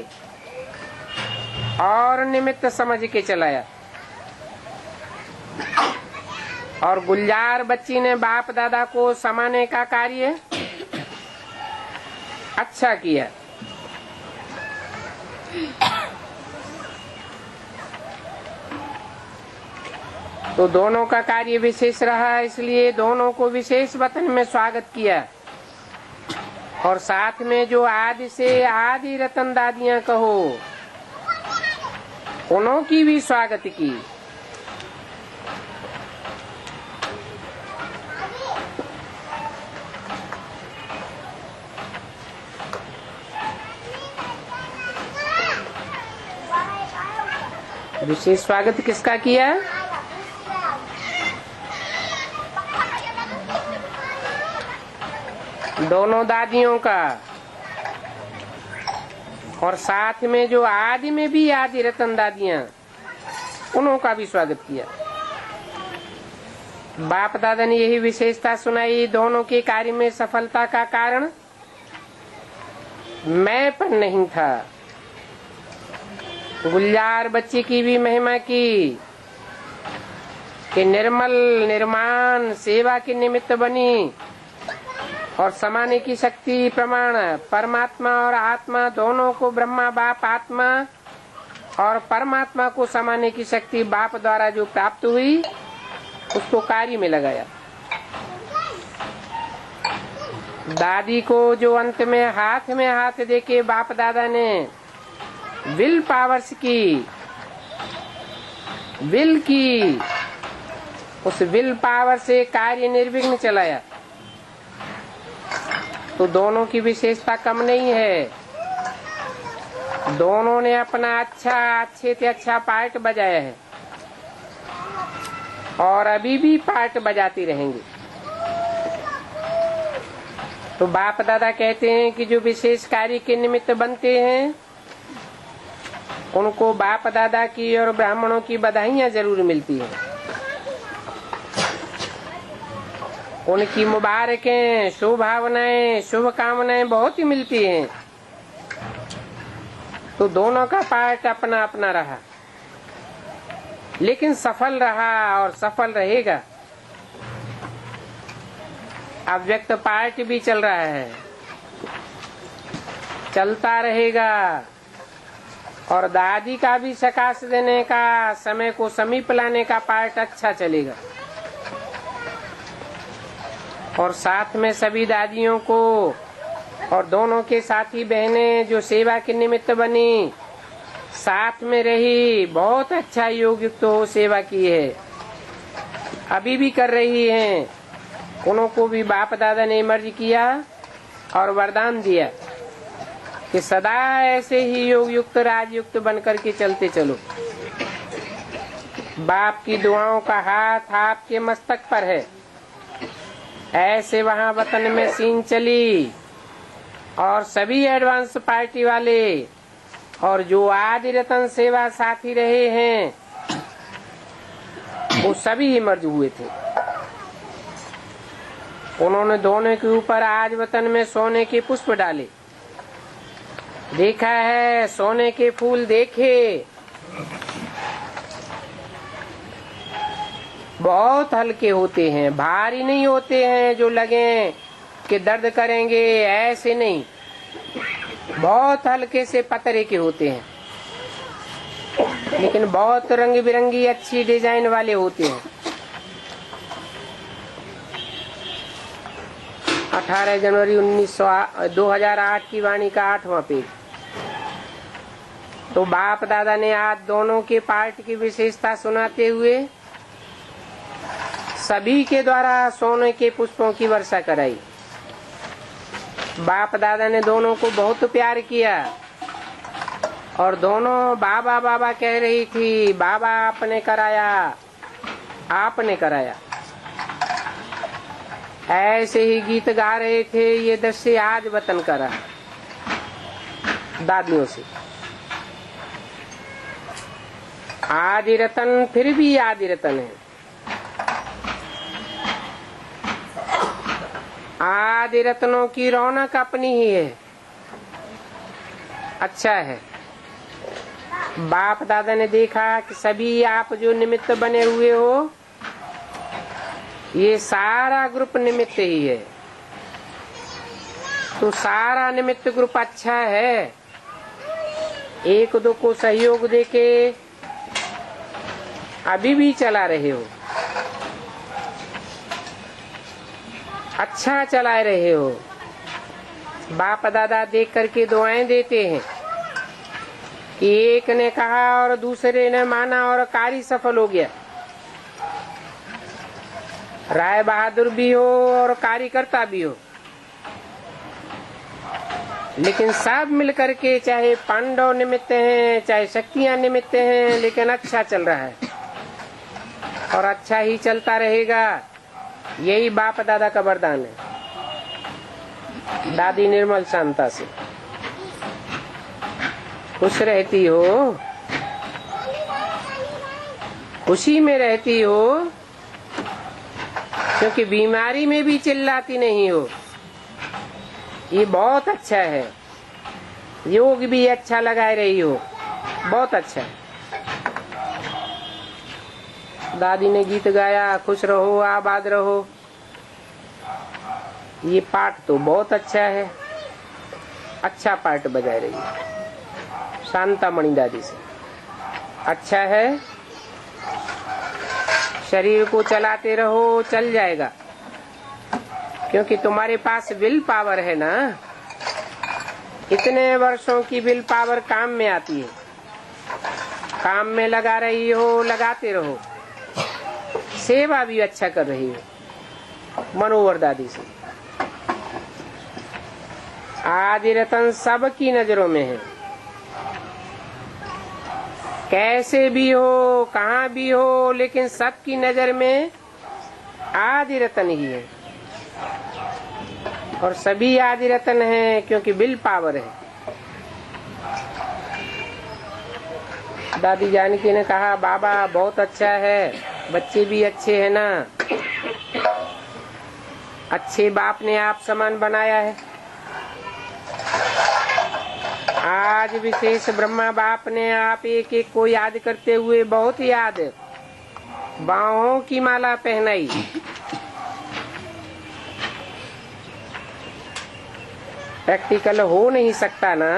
और निमित्त समझ के चलाया। और गुलजार बच्ची ने बाप दादा को समाने का कार्य अच्छा किया। तो दोनों का कार्य विशेष रहा, इसलिए दोनों को विशेष वतन में स्वागत किया। और साथ में जो आदि से आदि रतन दादियां कहो उन्हों की भी स्वागत की। विशेष स्वागत किसका किया? दोनों दादियों का। और साथ में जो आदि में भी आदि रतन दादियां उन्हों का भी स्वागत किया। बाप दादा ने यही विशेषता सुनाई, दोनों के कार्य में सफलता का कारण मैं पर नहीं था। गुलजार बच्ची की भी महिमा की कि निर्मल निर्माण सेवा के निमित्त बनी और समाने की शक्ति प्रमाण परमात्मा और आत्मा दोनों को, ब्रह्मा बाप आत्मा और परमात्मा को समाने की शक्ति बाप द्वारा जो प्राप्त हुई उसको कार्य में लगाया। दादी को जो अंत में हाथ देके बाप दादा ने विल पावर्स की, उस विल पावर से कार्य निर्विघ्न चलाया। तो दोनों की विशेषता कम नहीं है। दोनों ने अपना अच्छे से अच्छा पार्ट बजाया है और अभी भी पार्ट बजाती रहेंगे। तो बाप दादा कहते हैं कि जो विशेष कार्य के निमित्त बनते हैं उनको बाप दादा की और ब्राह्मणों की बधाइयां जरूर मिलती हैं। उनकी मुबारकें, शुभभावनाएं, शुभकामनाएं बहुत ही मिलती हैं। तो दोनों का पार्ट अपना अपना रहा, लेकिन सफल रहा और सफल रहेगा। अव्यक्त पार्ट भी चल रहा है, चलता रहेगा। और दादी का भी सकाश देने का, समय को समीप लाने का पार्ट अच्छा चलेगा। और साथ में सभी दादियों को और दोनों के साथी बहनें जो सेवा के निमित्त बनी, साथ में रही, बहुत अच्छा योग युक्त हो सेवा की है, अभी भी कर रही हैं। उन्हों को भी बाप दादा ने मर्ज किया और वरदान दिया कि सदा ऐसे ही योग युक्त राजयुक्त बनकर के चलते चलो। बाप की दुआओं का हाथ आपके मस्तक पर है। ऐसे वहाँ वतन में सीन चली और सभी एडवांस पार्टी वाले और जो आदि रतन सेवा साथी रहे हैं वो सभी मर्ज हुए थे। उन्होंने दोनों के ऊपर आज वतन में सोने के पुष्प डाले। देखा है सोने के फूल देखे, बहुत हल्के होते हैं, भारी नहीं होते हैं जो लगे कि दर्द करेंगे, ऐसे नहीं, बहुत हल्के से पतरे के होते हैं, लेकिन बहुत रंग बिरंगी अच्छी डिजाइन वाले होते हैं। 18 जनवरी 2008 की वाणी का 8वां पेज। तो बाप दादा ने आज दोनों के पार्ट की विशेषता सुनाते हुए सभी के द्वारा सोने के पुष्पों की वर्षा कराई। बाप दादा ने दोनों को बहुत प्यार किया और दोनों बाबा बाबा कह रही थी, बाबा आपने कराया, आपने कराया। ऐसे ही गीत गा रहे थे। ये दृश्य आज वतन करा दादियों से। आदि रतन फिर भी आदि रतन है। आदि रत्नों की रौनक अपनी ही है। अच्छा है, बाप दादा ने देखा कि सभी आप जो निमित्त बने हुए हो, ये सारा ग्रुप निमित्त ही है। तो सारा निमित्त ग्रुप अच्छा है। एक दो को सहयोग देके अभी भी चला रहे हो, अच्छा चला रहे हो। बाप दादा देख करके दुआएं देते हैं कि एक ने कहा और दूसरे ने माना और कार्य सफल हो गया। राय बहादुर भी हो और कार्यकर्ता भी हो, लेकिन सब मिलकर के, चाहे पांडव निमित्त हैं चाहे शक्तियां निमित्त हैं, लेकिन अच्छा चल रहा है और अच्छा ही चलता रहेगा। यही बाप दादा का वरदान है। दादी निर्मल शांता से खुश रहती हो, खुशी में रहती हो, क्योंकि बीमारी में भी चिल्लाती नहीं हो। ये बहुत अच्छा है। योग भी अच्छा लगाए रही हो, बहुत अच्छा है। दादी ने गीत गाया, खुश रहो आबाद रहो। ये पाठ तो बहुत अच्छा है, अच्छा पाठ बजाय रही है शांता मणि दादी से। अच्छा है, शरीर को चलाते रहो, चल जाएगा, क्योंकि तुम्हारे पास विल पावर है ना। इतने वर्षों की विल पावर काम में आती है। काम में लगा रही हो, लगाते रहो। सेवा भी अच्छा कर रही हो मनोवर दादी से। आदि रतन सबकी नजरों में है। कैसे भी हो, कहाँ भी हो, लेकिन सबकी नजर में आदि रतन ही है। और सभी आदि रतन हैं क्योंकि विल पावर है। दादी जानकी ने कहा, बाबा बहुत अच्छा है, बच्चे भी अच्छे हैं ना। अच्छे बाप ने आप समान बनाया है। आज विशेष ब्रह्मा बाप ने आप एक एक को याद करते हुए बहुत याद बाहों की माला पहनाई। प्रैक्टिकल हो नहीं सकता ना,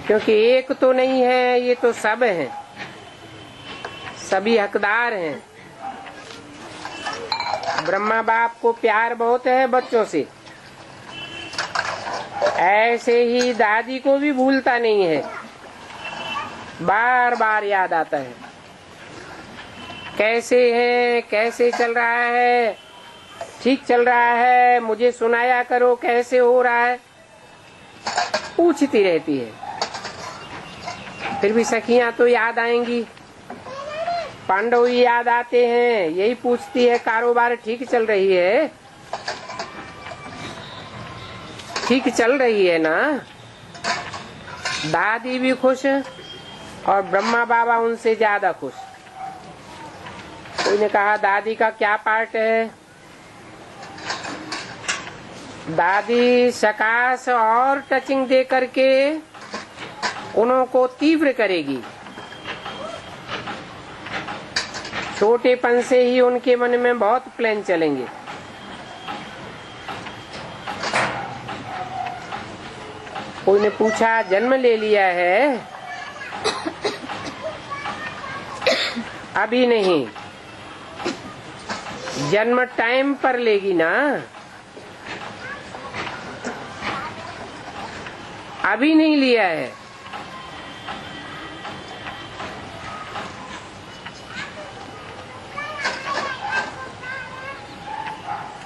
क्योंकि एक तो नहीं है, ये तो सब हैं, सभी हकदार हैं। ब्रह्मा बाप को प्यार बहुत है बच्चों से, ऐसे ही दादी को भी भूलता नहीं है, बार बार याद आता है। कैसे है, कैसे चल रहा है, ठीक चल रहा है, मुझे सुनाया करो कैसे हो रहा है, पूछती रहती है। फिर भी सखियां तो याद आएंगी, पांडव ही याद आते हैं, यही पूछती है कारोबार ठीक चल रही है, ठीक चल रही है ना। दादी भी खुश और ब्रह्मा बाबा उनसे ज्यादा खुश। कोई ने कहा दादी का क्या पार्ट है? दादी सकाश और टचिंग दे करके उनको तीव्र करेगी। छोटेपन से ही उनके मन में बहुत प्लान चलेंगे। कोई ने पूछा जन्म ले लिया है? अभी नहीं, जन्म टाइम पर लेगी ना, अभी नहीं लिया है।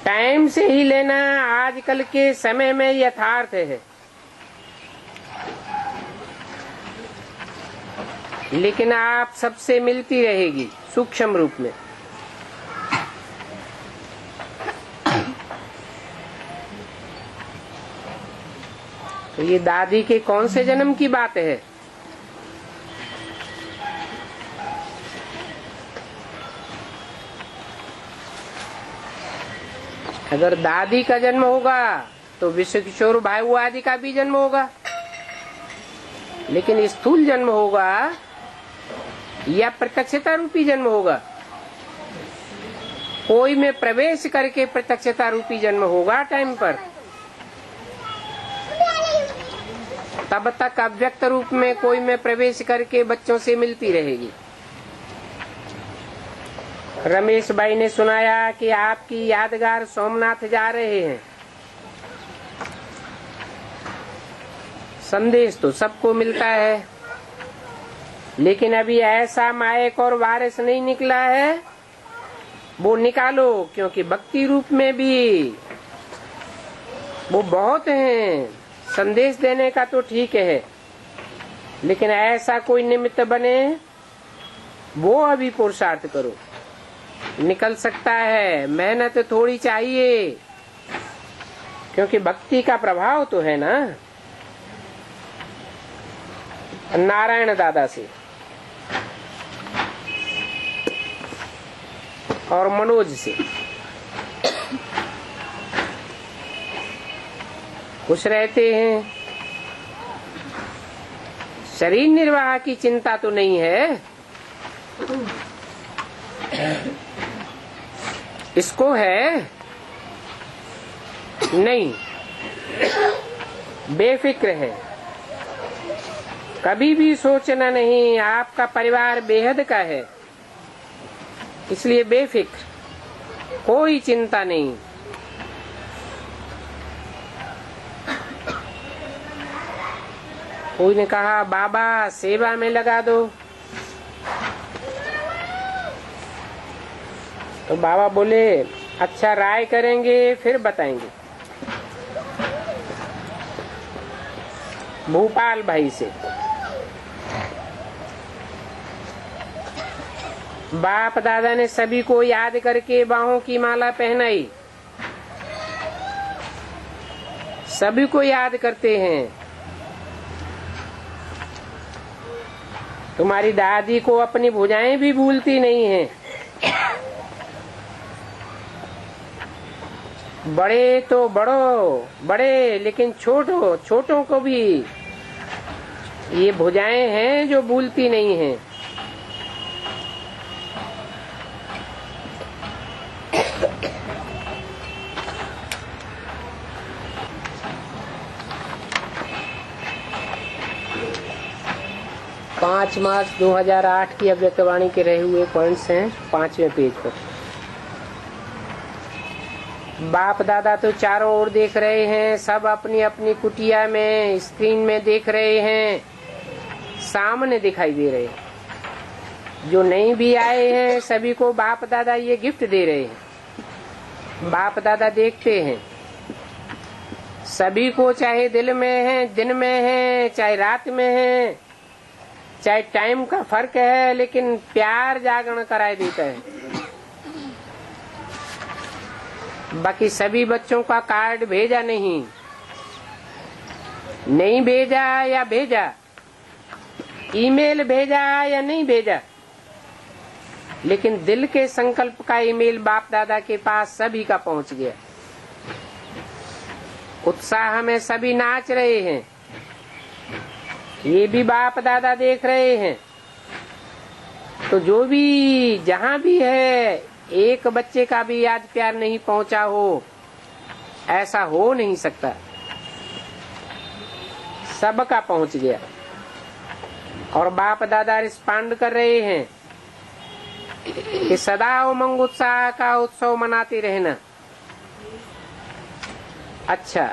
टाइम से ही लेना आजकल के समय में यथार्थ है, लेकिन आप सबसे मिलती रहेगी सूक्ष्म रूप में। तो ये दादी के कौन से जन्म की बात है? अगर दादी का जन्म होगा तो विश्व किशोर भाई आदि का भी जन्म होगा, लेकिन स्थूल जन्म होगा या प्रत्यक्षता रूपी जन्म होगा? कोई में प्रवेश करके प्रत्यक्षता रूपी जन्म होगा टाइम पर, तब तक अव्यक्त रूप में कोई में प्रवेश करके बच्चों से मिलती रहेगी। रमेश भाई ने सुनाया कि आपकी यादगार सोमनाथ जा रहे हैं। संदेश तो सबको मिलता है, लेकिन अभी ऐसा माइक और वारिस नहीं निकला है, वो निकालो, क्योंकि भक्ति रूप में भी वो बहुत हैं। संदेश देने का तो ठीक है, लेकिन ऐसा कोई निमित्त बने, वो अभी पुरुषार्थ करो। निकल सकता है, मेहनत थोड़ी चाहिए, क्योंकि भक्ति का प्रभाव तो है ना। नारायण दादा से और मनोज से खुश रहते हैं। शरीर निर्वाह की चिंता तो नहीं है, इसको है नहीं, बेफिक्र है। कभी भी सोचना नहीं, आपका परिवार बेहद का है, इसलिए बेफिक्र, कोई चिंता नहीं। कोई ने कहा बाबा सेवा में लगा दो, तो बाबा बोले अच्छा राय करेंगे फिर बताएंगे। भूपाल भाई से बाप दादा ने सभी को याद करके बाहों की माला पहनाई, सभी को याद करते हैं। तुम्हारी दादी को अपनी भुजाएं भी भूलती नहीं हैं। बड़े तो बड़े, लेकिन छोटों को भी ये भुजाएं हैं जो भूलती नहीं हैं। पाँच मार्च 2008 की अव्यक्तवाणी के रहे हुए पॉइंट्स हैं 5वें पेज पर। बाप दादा तो चारों ओर देख रहे हैं, सब अपनी अपनी कुटिया में स्क्रीन में देख रहे हैं, सामने दिखाई दे रहे हैं। जो नहीं भी आए हैं सभी को बाप दादा ये गिफ्ट दे रहे हैं। बाप दादा देखते हैं सभी को, चाहे दिल में है, दिन में है, चाहे रात में है, चाहे टाइम का फर्क है, लेकिन प्यार जागरण कराए देता है। बाकी सभी बच्चों का कार्ड भेजा नहीं भेजा या भेजा, ईमेल भेजा या नहीं भेजा, लेकिन दिल के संकल्प का ईमेल बाप दादा के पास सभी का पहुंच गया। उत्साह में सभी नाच रहे हैं, ये भी बाप दादा देख रहे हैं। तो जो भी जहां भी है, एक बच्चे का भी आज प्यार नहीं पहुंचा हो, ऐसा हो नहीं सकता। सबका पहुंच गया और बाप दादा रिस्पॉन्ड कर रहे हैं कि सदा उमंग उत्साह का उत्सव मनाते रहना। अच्छा,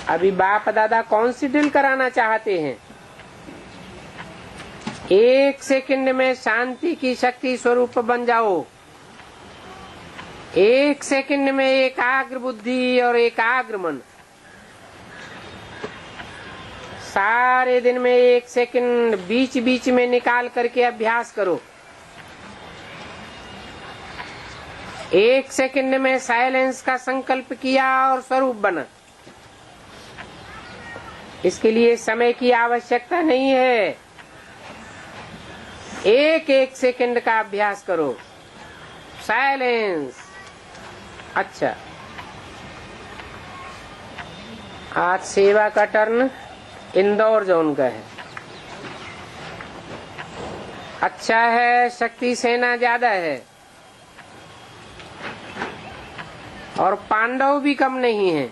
अभी बाप दादा कौन सी डील कराना चाहते हैं? 1 सेकंड में शांति की शक्ति स्वरूप बन जाओ। 1 सेकंड में एकाग्र बुद्धि और एकाग्र मन। सारे दिन में 1 सेकंड बीच बीच में निकाल करके अभ्यास करो। 1 सेकंड में साइलेंस का संकल्प किया और स्वरूप बना। इसके लिए समय की आवश्यकता नहीं है, 1 सेकंड का अभ्यास करो। साइलेंस। अच्छा, आज सेवा का टर्न इंदौर जोन का है। अच्छा है, शक्ति सेना ज्यादा है और पांडव भी कम नहीं है।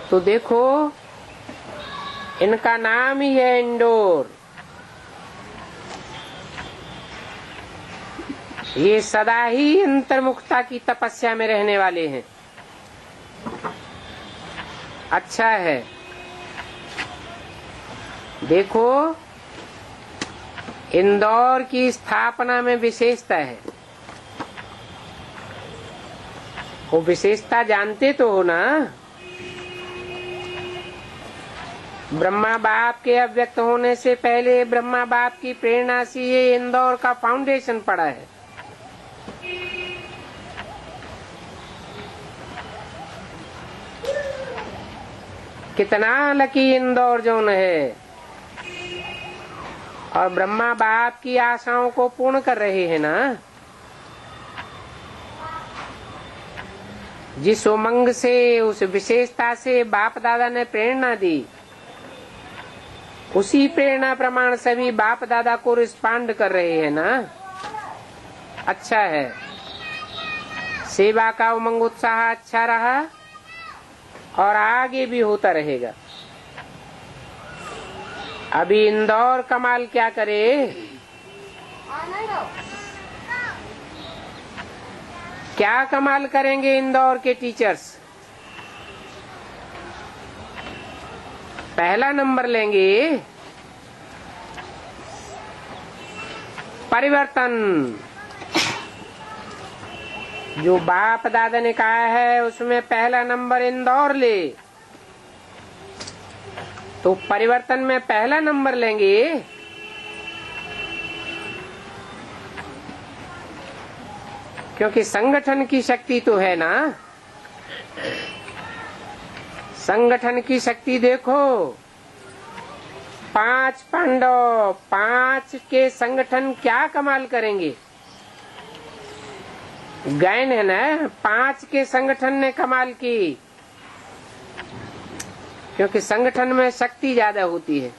तो देखो, इनका नाम ही है इंदौर। ये सदा ही अंतर्मुखता की तपस्या में रहने वाले हैं। अच्छा है, देखो इंदौर की स्थापना में विशेषता है। वो विशेषता जानते तो हो ना? ब्रह्मा बाप के अव्यक्त होने से पहले ब्रह्मा बाप की प्रेरणा से ये इंदौर का फाउंडेशन पड़ा है। कितना लकी इंदौर जोन है, और ब्रह्मा बाप की आशाओं को पूर्ण कर रहे हैं ना। जिस उमंग से, उस विशेषता से बाप दादा ने प्रेरणा दी, उसी प्रेरणा प्रमाण सभी बाप दादा को रिस्पॉन्ड कर रहे हैं ना। अच्छा है, सेवा का उमंग उत्साह अच्छा रहा और आगे भी होता रहेगा। अभी इंदौर कमाल क्या करे? क्या कमाल करेंगे इंदौर के टीचर्स? पहला नंबर लेंगे। परिवर्तन जो बाप दादा ने कहा है उसमें पहला नंबर इंदौर ले, तो परिवर्तन में पहला नंबर लेंगे। क्योंकि संगठन की शक्ति तो है ना। संगठन की शक्ति देखो, 5 पांडव, 5 के संगठन क्या कमाल करेंगे। गैन है ना, 5 के संगठन ने कमाल की, क्योंकि संगठन में शक्ति ज्यादा होती है।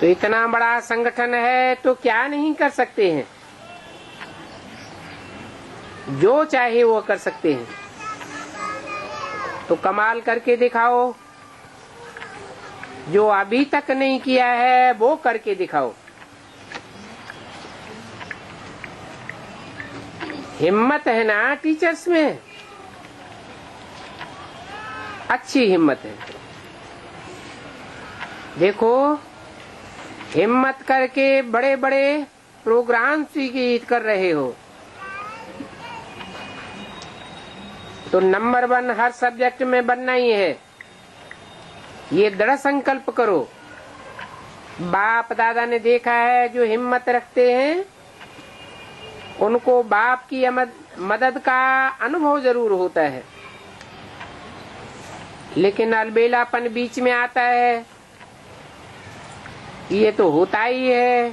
तो इतना बड़ा संगठन है तो क्या नहीं कर सकते हैं, जो चाहे वो कर सकते हैं। तो कमाल करके दिखाओ। जो अभी तक नहीं किया है वो करके दिखाओ। हिम्मत है ना टीचर्स में, अच्छी हिम्मत है। देखो, हिम्मत करके बड़े बड़े प्रोग्राम स्वीकृत कर रहे हो, तो नंबर 1 हर सब्जेक्ट में बनना ही है, ये दृढ़ संकल्प करो। बाप दादा ने देखा है, जो हिम्मत रखते हैं उनको बाप की मदद का अनुभव जरूर होता है, लेकिन अलबेलापन बीच में आता है, ये तो होता ही है।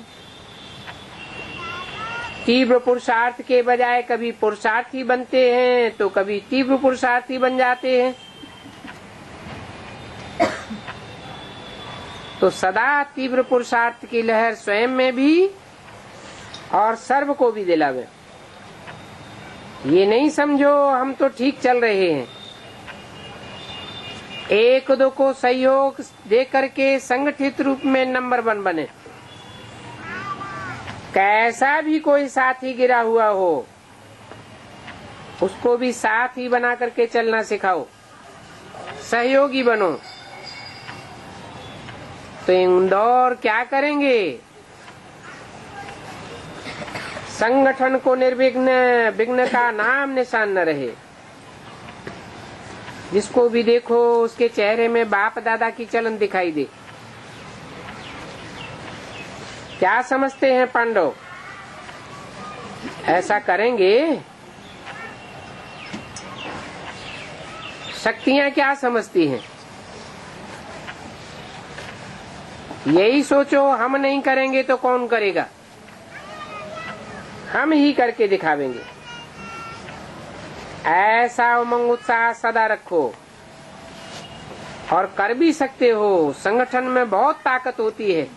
तीव्र पुरुषार्थ के बजाय कभी पुरुषार्थी बनते हैं तो कभी तीव्र पुरुषार्थी बन जाते हैं। तो सदा तीव्र पुरुषार्थ की लहर स्वयं में भी और सर्व को भी दिलावे। ये नहीं समझो हम तो ठीक चल रहे हैं। एक दो को सहयोग दे करके संगठित रूप में नंबर 1 बने। कैसा भी कोई साथी गिरा हुआ हो, उसको भी साथ ही बना करके चलना सिखाओ, सहयोगी बनो। तो इंदौर क्या करेंगे? संगठन को विघ्न का नाम निशान न रहे। जिसको भी देखो उसके चेहरे में बाप दादा की चलन दिखाई दे। क्या समझते हैं पांडव? ऐसा करेंगे? शक्तियां क्या समझती हैं? यही सोचो, हम नहीं करेंगे तो कौन करेगा? हम ही करके दिखावेंगे। ऐसा उमंग उत्साह सदा रखो, और कर भी सकते हो। संगठन में बहुत ताकत होती है।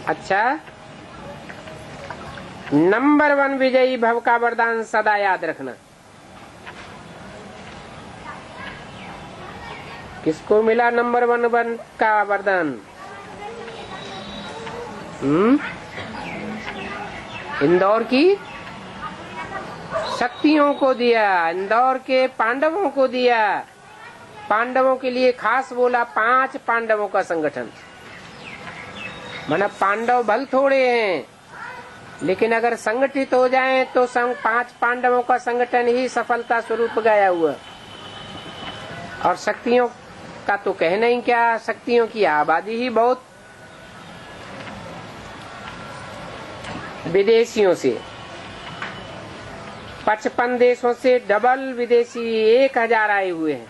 अच्छा, नंबर 1 विजयी भव का वरदान सदा याद रखना। किसको मिला नंबर 1 का वरदान? इंदौर की शक्तियों को दिया, इंदौर के पांडवों को दिया। पांडवों के लिए खास बोला, 5 पांडवों का संगठन। माना पांडव भल थोड़े हैं, लेकिन अगर संगठित हो जाएं तो 5 पांडवों का संगठन ही सफलता स्वरूप गया हुआ। और शक्तियों का तो कहना ही क्या, शक्तियों की आबादी ही बहुत। विदेशियों से 55 देशों से डबल विदेशी 1000 आए हुए हैं।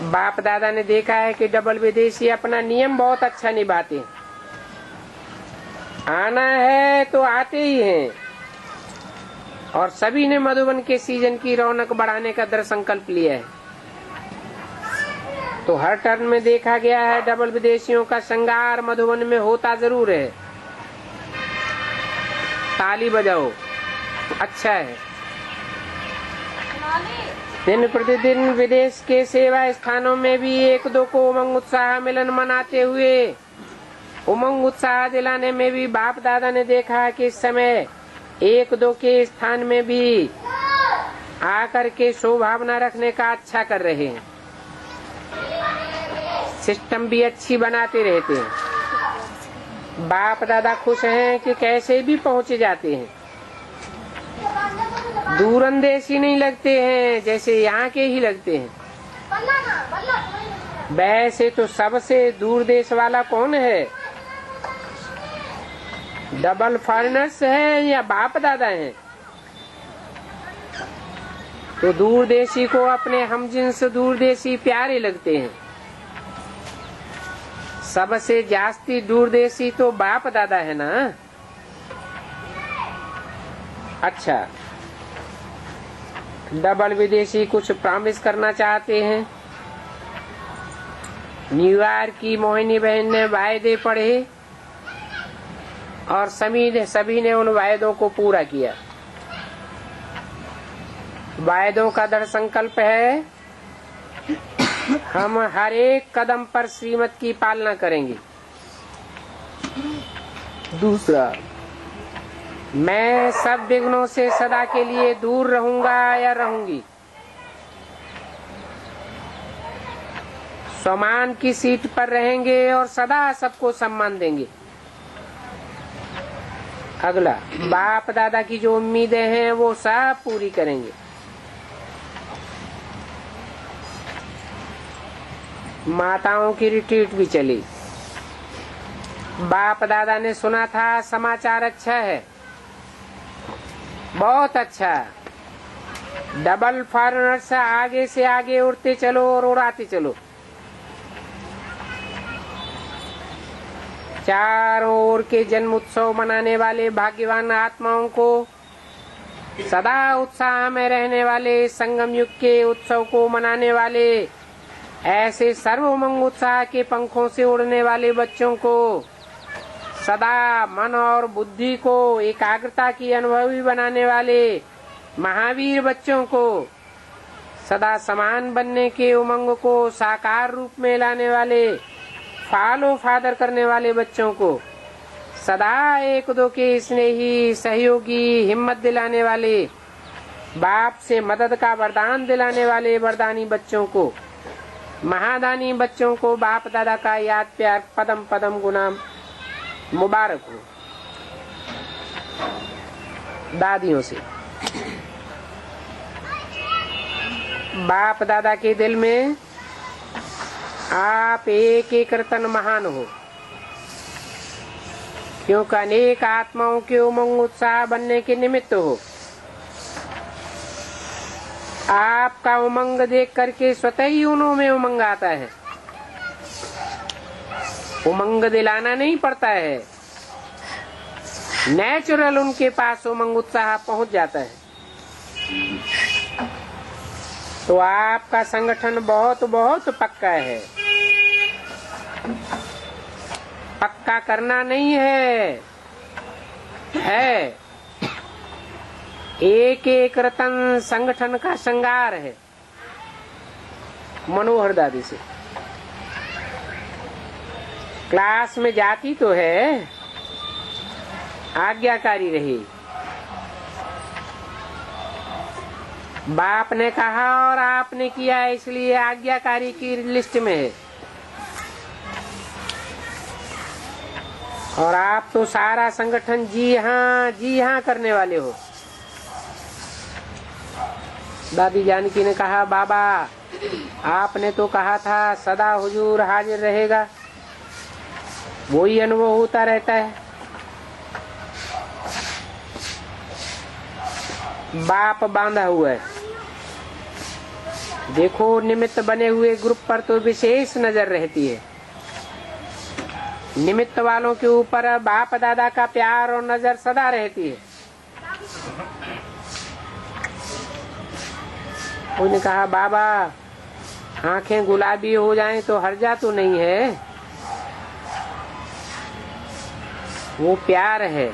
बाप दादा ने देखा है कि डबल विदेशी अपना नियम बहुत अच्छा निभाते हैं। आना है तो आते ही हैं, और सभी ने मधुबन के सीजन की रौनक बढ़ाने का दृढ़ संकल्प लिया है। तो हर टर्न में देखा गया है डबल विदेशियों का श्रृंगार मधुबन में होता जरूर है। ताली बजाओ, अच्छा है। दिन प्रतिदिन विदेश के सेवा स्थानों में भी 1-2 को उमंग उत्साह मिलन मनाते हुए उमंग उत्साह दिलाने में भी बाप दादा ने देखा कि इस समय 1-2 के स्थान में भी आकर के शोभावना रखने का अच्छा कर रहे हैं। सिस्टम भी अच्छी बनाते रहते हैं। बाप दादा खुश हैं कि कैसे भी पहुंच जाते हैं। दूरंदेशी नहीं लगते हैं, जैसे यहाँ के ही लगते हैं। वैसे तो सबसे दूर देश वाला कौन है? डबल फॉरेनर्स है या बाप दादा हैं? तो दूरदेशी को अपने हमजिन्स दूरदेशी प्यारे लगते हैं। सबसे जास्ती दूरदेशी तो बाप दादा है ना। अच्छा, डबल विदेशी कुछ प्रॉमिस करना चाहते हैं। न्यूयॉर्क की मोहिनी बहन ने वायदे पढ़े और सभी ने उन वायदों को पूरा किया। वायदों का दृढ़ संकल्प है हम हर एक कदम पर श्रीमत की पालना करेंगे। दूसरा, मैं सब विघ्नों से सदा के लिए दूर रहूंगा या रहूंगी। सम्मान की सीट पर रहेंगे और सदा सबको सम्मान देंगे। अगला, बाप दादा की जो उम्मीदें हैं वो सब पूरी करेंगे। माताओं की रिट्रीट भी चली। बाप दादा ने सुना था समाचार अच्छा है, बहुत अच्छा। डबल फॉरनर से आगे से आगे उड़ते चलो और उड़ाते चलो। चारों ओर के जन्म उत्सव मनाने वाले भाग्यवान आत्माओं को, सदा उत्साह में रहने वाले, संगम युग के उत्सव को मनाने वाले, ऐसे सर्वोमंग उत्साह के पंखों से उड़ने वाले बच्चों को, सदा मन और बुद्धि को एकाग्रता की अनुभवी बनाने वाले महावीर बच्चों को, सदा समान बनने के उमंग को साकार रूप में लाने वाले, फॉलो फादर करने वाले बच्चों को, सदा एक दो के स्नेही सहयोगी हिम्मत दिलाने वाले, बाप से मदद का वरदान दिलाने वाले वरदानी बच्चों को, महादानी बच्चों को बाप दादा का याद प्यार पदम पदम गुना मुबारक हो। दादियों से बाप दादा के दिल में आप एक एक रतन महान हो, क्योंकि अनेक आत्माओं के उमंग उत्साह बनने के निमित्त हो। आपका उमंग देख करके स्वतः ही उनमें उमंग आता है। उमंग दिलाना नहीं पड़ता है, नेचुरल उनके पास उमंग उत्साह पहुंच जाता है। तो आपका संगठन बहुत बहुत पक्का है। पक्का करना नहीं है, एक एक रतन संगठन का श्रृंगार है। मनोहर दादी से क्लास में जाती तो है, आज्ञाकारी रही। बाप ने कहा और आपने किया, इसलिए आज्ञाकारी की लिस्ट में है। और आप तो सारा संगठन जी हाँ करने वाले हो। दादी जानकी ने कहा, बाबा आपने तो कहा था सदा हुजूर हाजिर रहेगा, वही अनुभव होता रहता है। बाप बांधा हुआ है। देखो, निमित्त बने हुए ग्रुप पर तो विशेष नजर रहती है। निमित्त वालों के ऊपर बाप दादा का प्यार और नजर सदा रहती है। उन्होंने कहा, बाबा आंखें गुलाबी हो जाएं तो हर्जा तो नहीं है, वो प्यार है,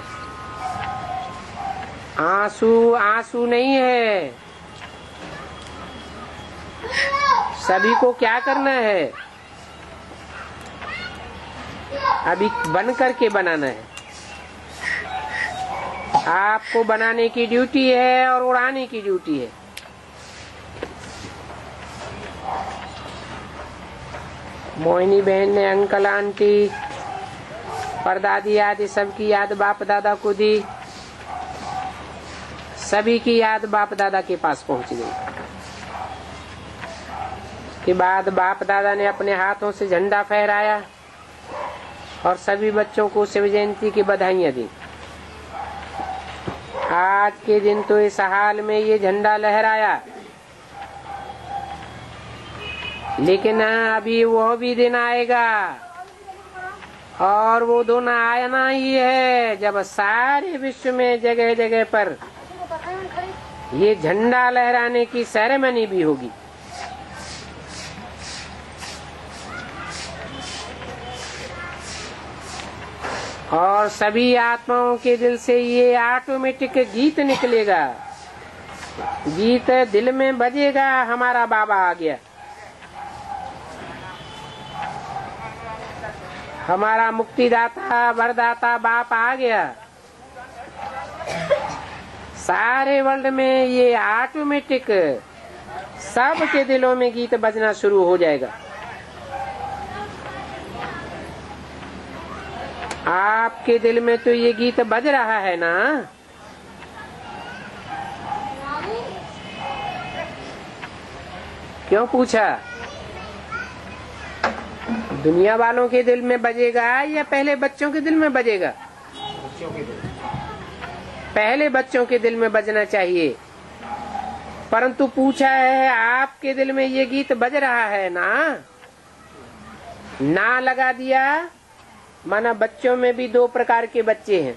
आंसू नहीं है। सभी को क्या करना है, अभी बन करके बनाना है। आपको बनाने की ड्यूटी है और उड़ाने की ड्यूटी है। मोहिनी बहन ने अंकल आंटी परदादी आदि सबकी याद बाप दादा को दी। सभी की याद बाप दादा के पास पहुंच गई। के बाद बाप दादा ने अपने हाथों से झंडा फहराया और सभी बच्चों को शिव जयंती की बधाइयां दी। आज के दिन तो इस हाल में ये झंडा लहराया, लेकिन अभी वह भी दिन आएगा और वो दिन आना ही है जब सारे विश्व में जगह जगह पर ये झंडा लहराने की सेरेमनी भी होगी। और सभी आत्माओं के दिल से ये ऑटोमेटिक गीत निकलेगा। गीत दिल में बजेगा, हमारा बाबा आ गया। हमारा मुक्तिदाता वरदाता बाप आ गया, सारे वर्ल्ड में ये ऑटोमेटिक सबके दिलों में गीत बजना शुरू हो जाएगा। आपके दिल में तो ये गीत बज रहा है ना। क्यों पूछा? दुनिया वालों के दिल में बजेगा या पहले बच्चों के दिल में बजेगा? पहले बच्चों के दिल में बजना चाहिए। परंतु पूछा है आपके दिल में ये गीत बज रहा है ना लगा दिया। माना बच्चों में भी दो प्रकार के बच्चे हैं।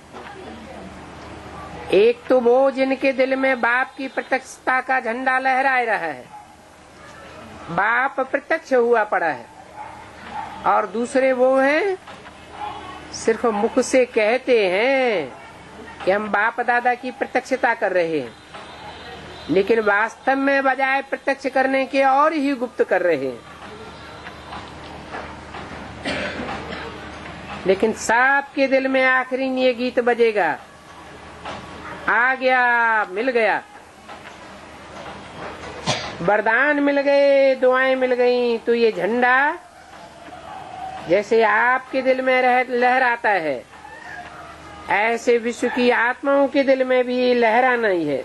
एक तो वो जिनके दिल में बाप की प्रत्यक्षता का झंडा लहराए रहा है, बाप प्रत्यक्ष हुआ पड़ा है, और दूसरे वो हैं सिर्फ मुख से कहते हैं कि हम बाप दादा की प्रत्यक्षता कर रहे हैं, लेकिन वास्तव में बजाय प्रत्यक्ष करने के और ही गुप्त कर रहे हैं। लेकिन सबके दिल में आखिरी ये गीत बजेगा, आ गया, मिल गया, वरदान मिल गए, दुआएं मिल गई, तो ये झंडा जैसे आपके दिल में लहराता है, ऐसे विश्व की आत्माओं के दिल में भी लहराना ही है।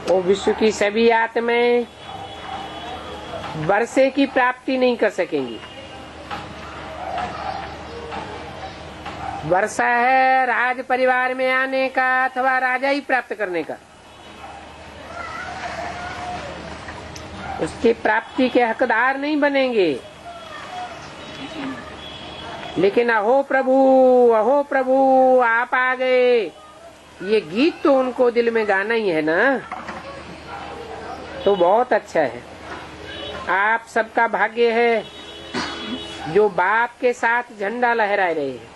वो विश्व की सभी आत्माएं वर्षे की प्राप्ति नहीं कर सकेंगी। वर्षा है राज परिवार में आने का अथवा राजा ही प्राप्त करने का, उसकी प्राप्ति के हकदार नहीं बनेंगे। लेकिन अहो प्रभु आप आ गए, ये गीत तो उनको दिल में गाना ही है ना, तो बहुत अच्छा है। आप सबका भाग्य है जो बाप के साथ झंडा लहराए रहे हैं,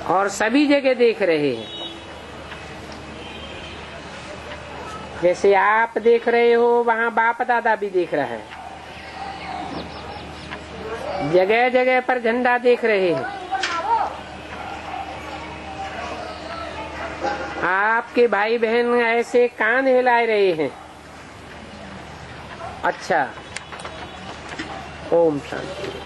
और सभी जगह देख रहे हैं। जैसे आप देख रहे हो वहाँ बाप दादा भी देख रहा है, जगह जगह पर झंडा देख रहे हैं। आपके भाई बहन ऐसे कान हिलाए रहे हैं। अच्छा, ओम शांति।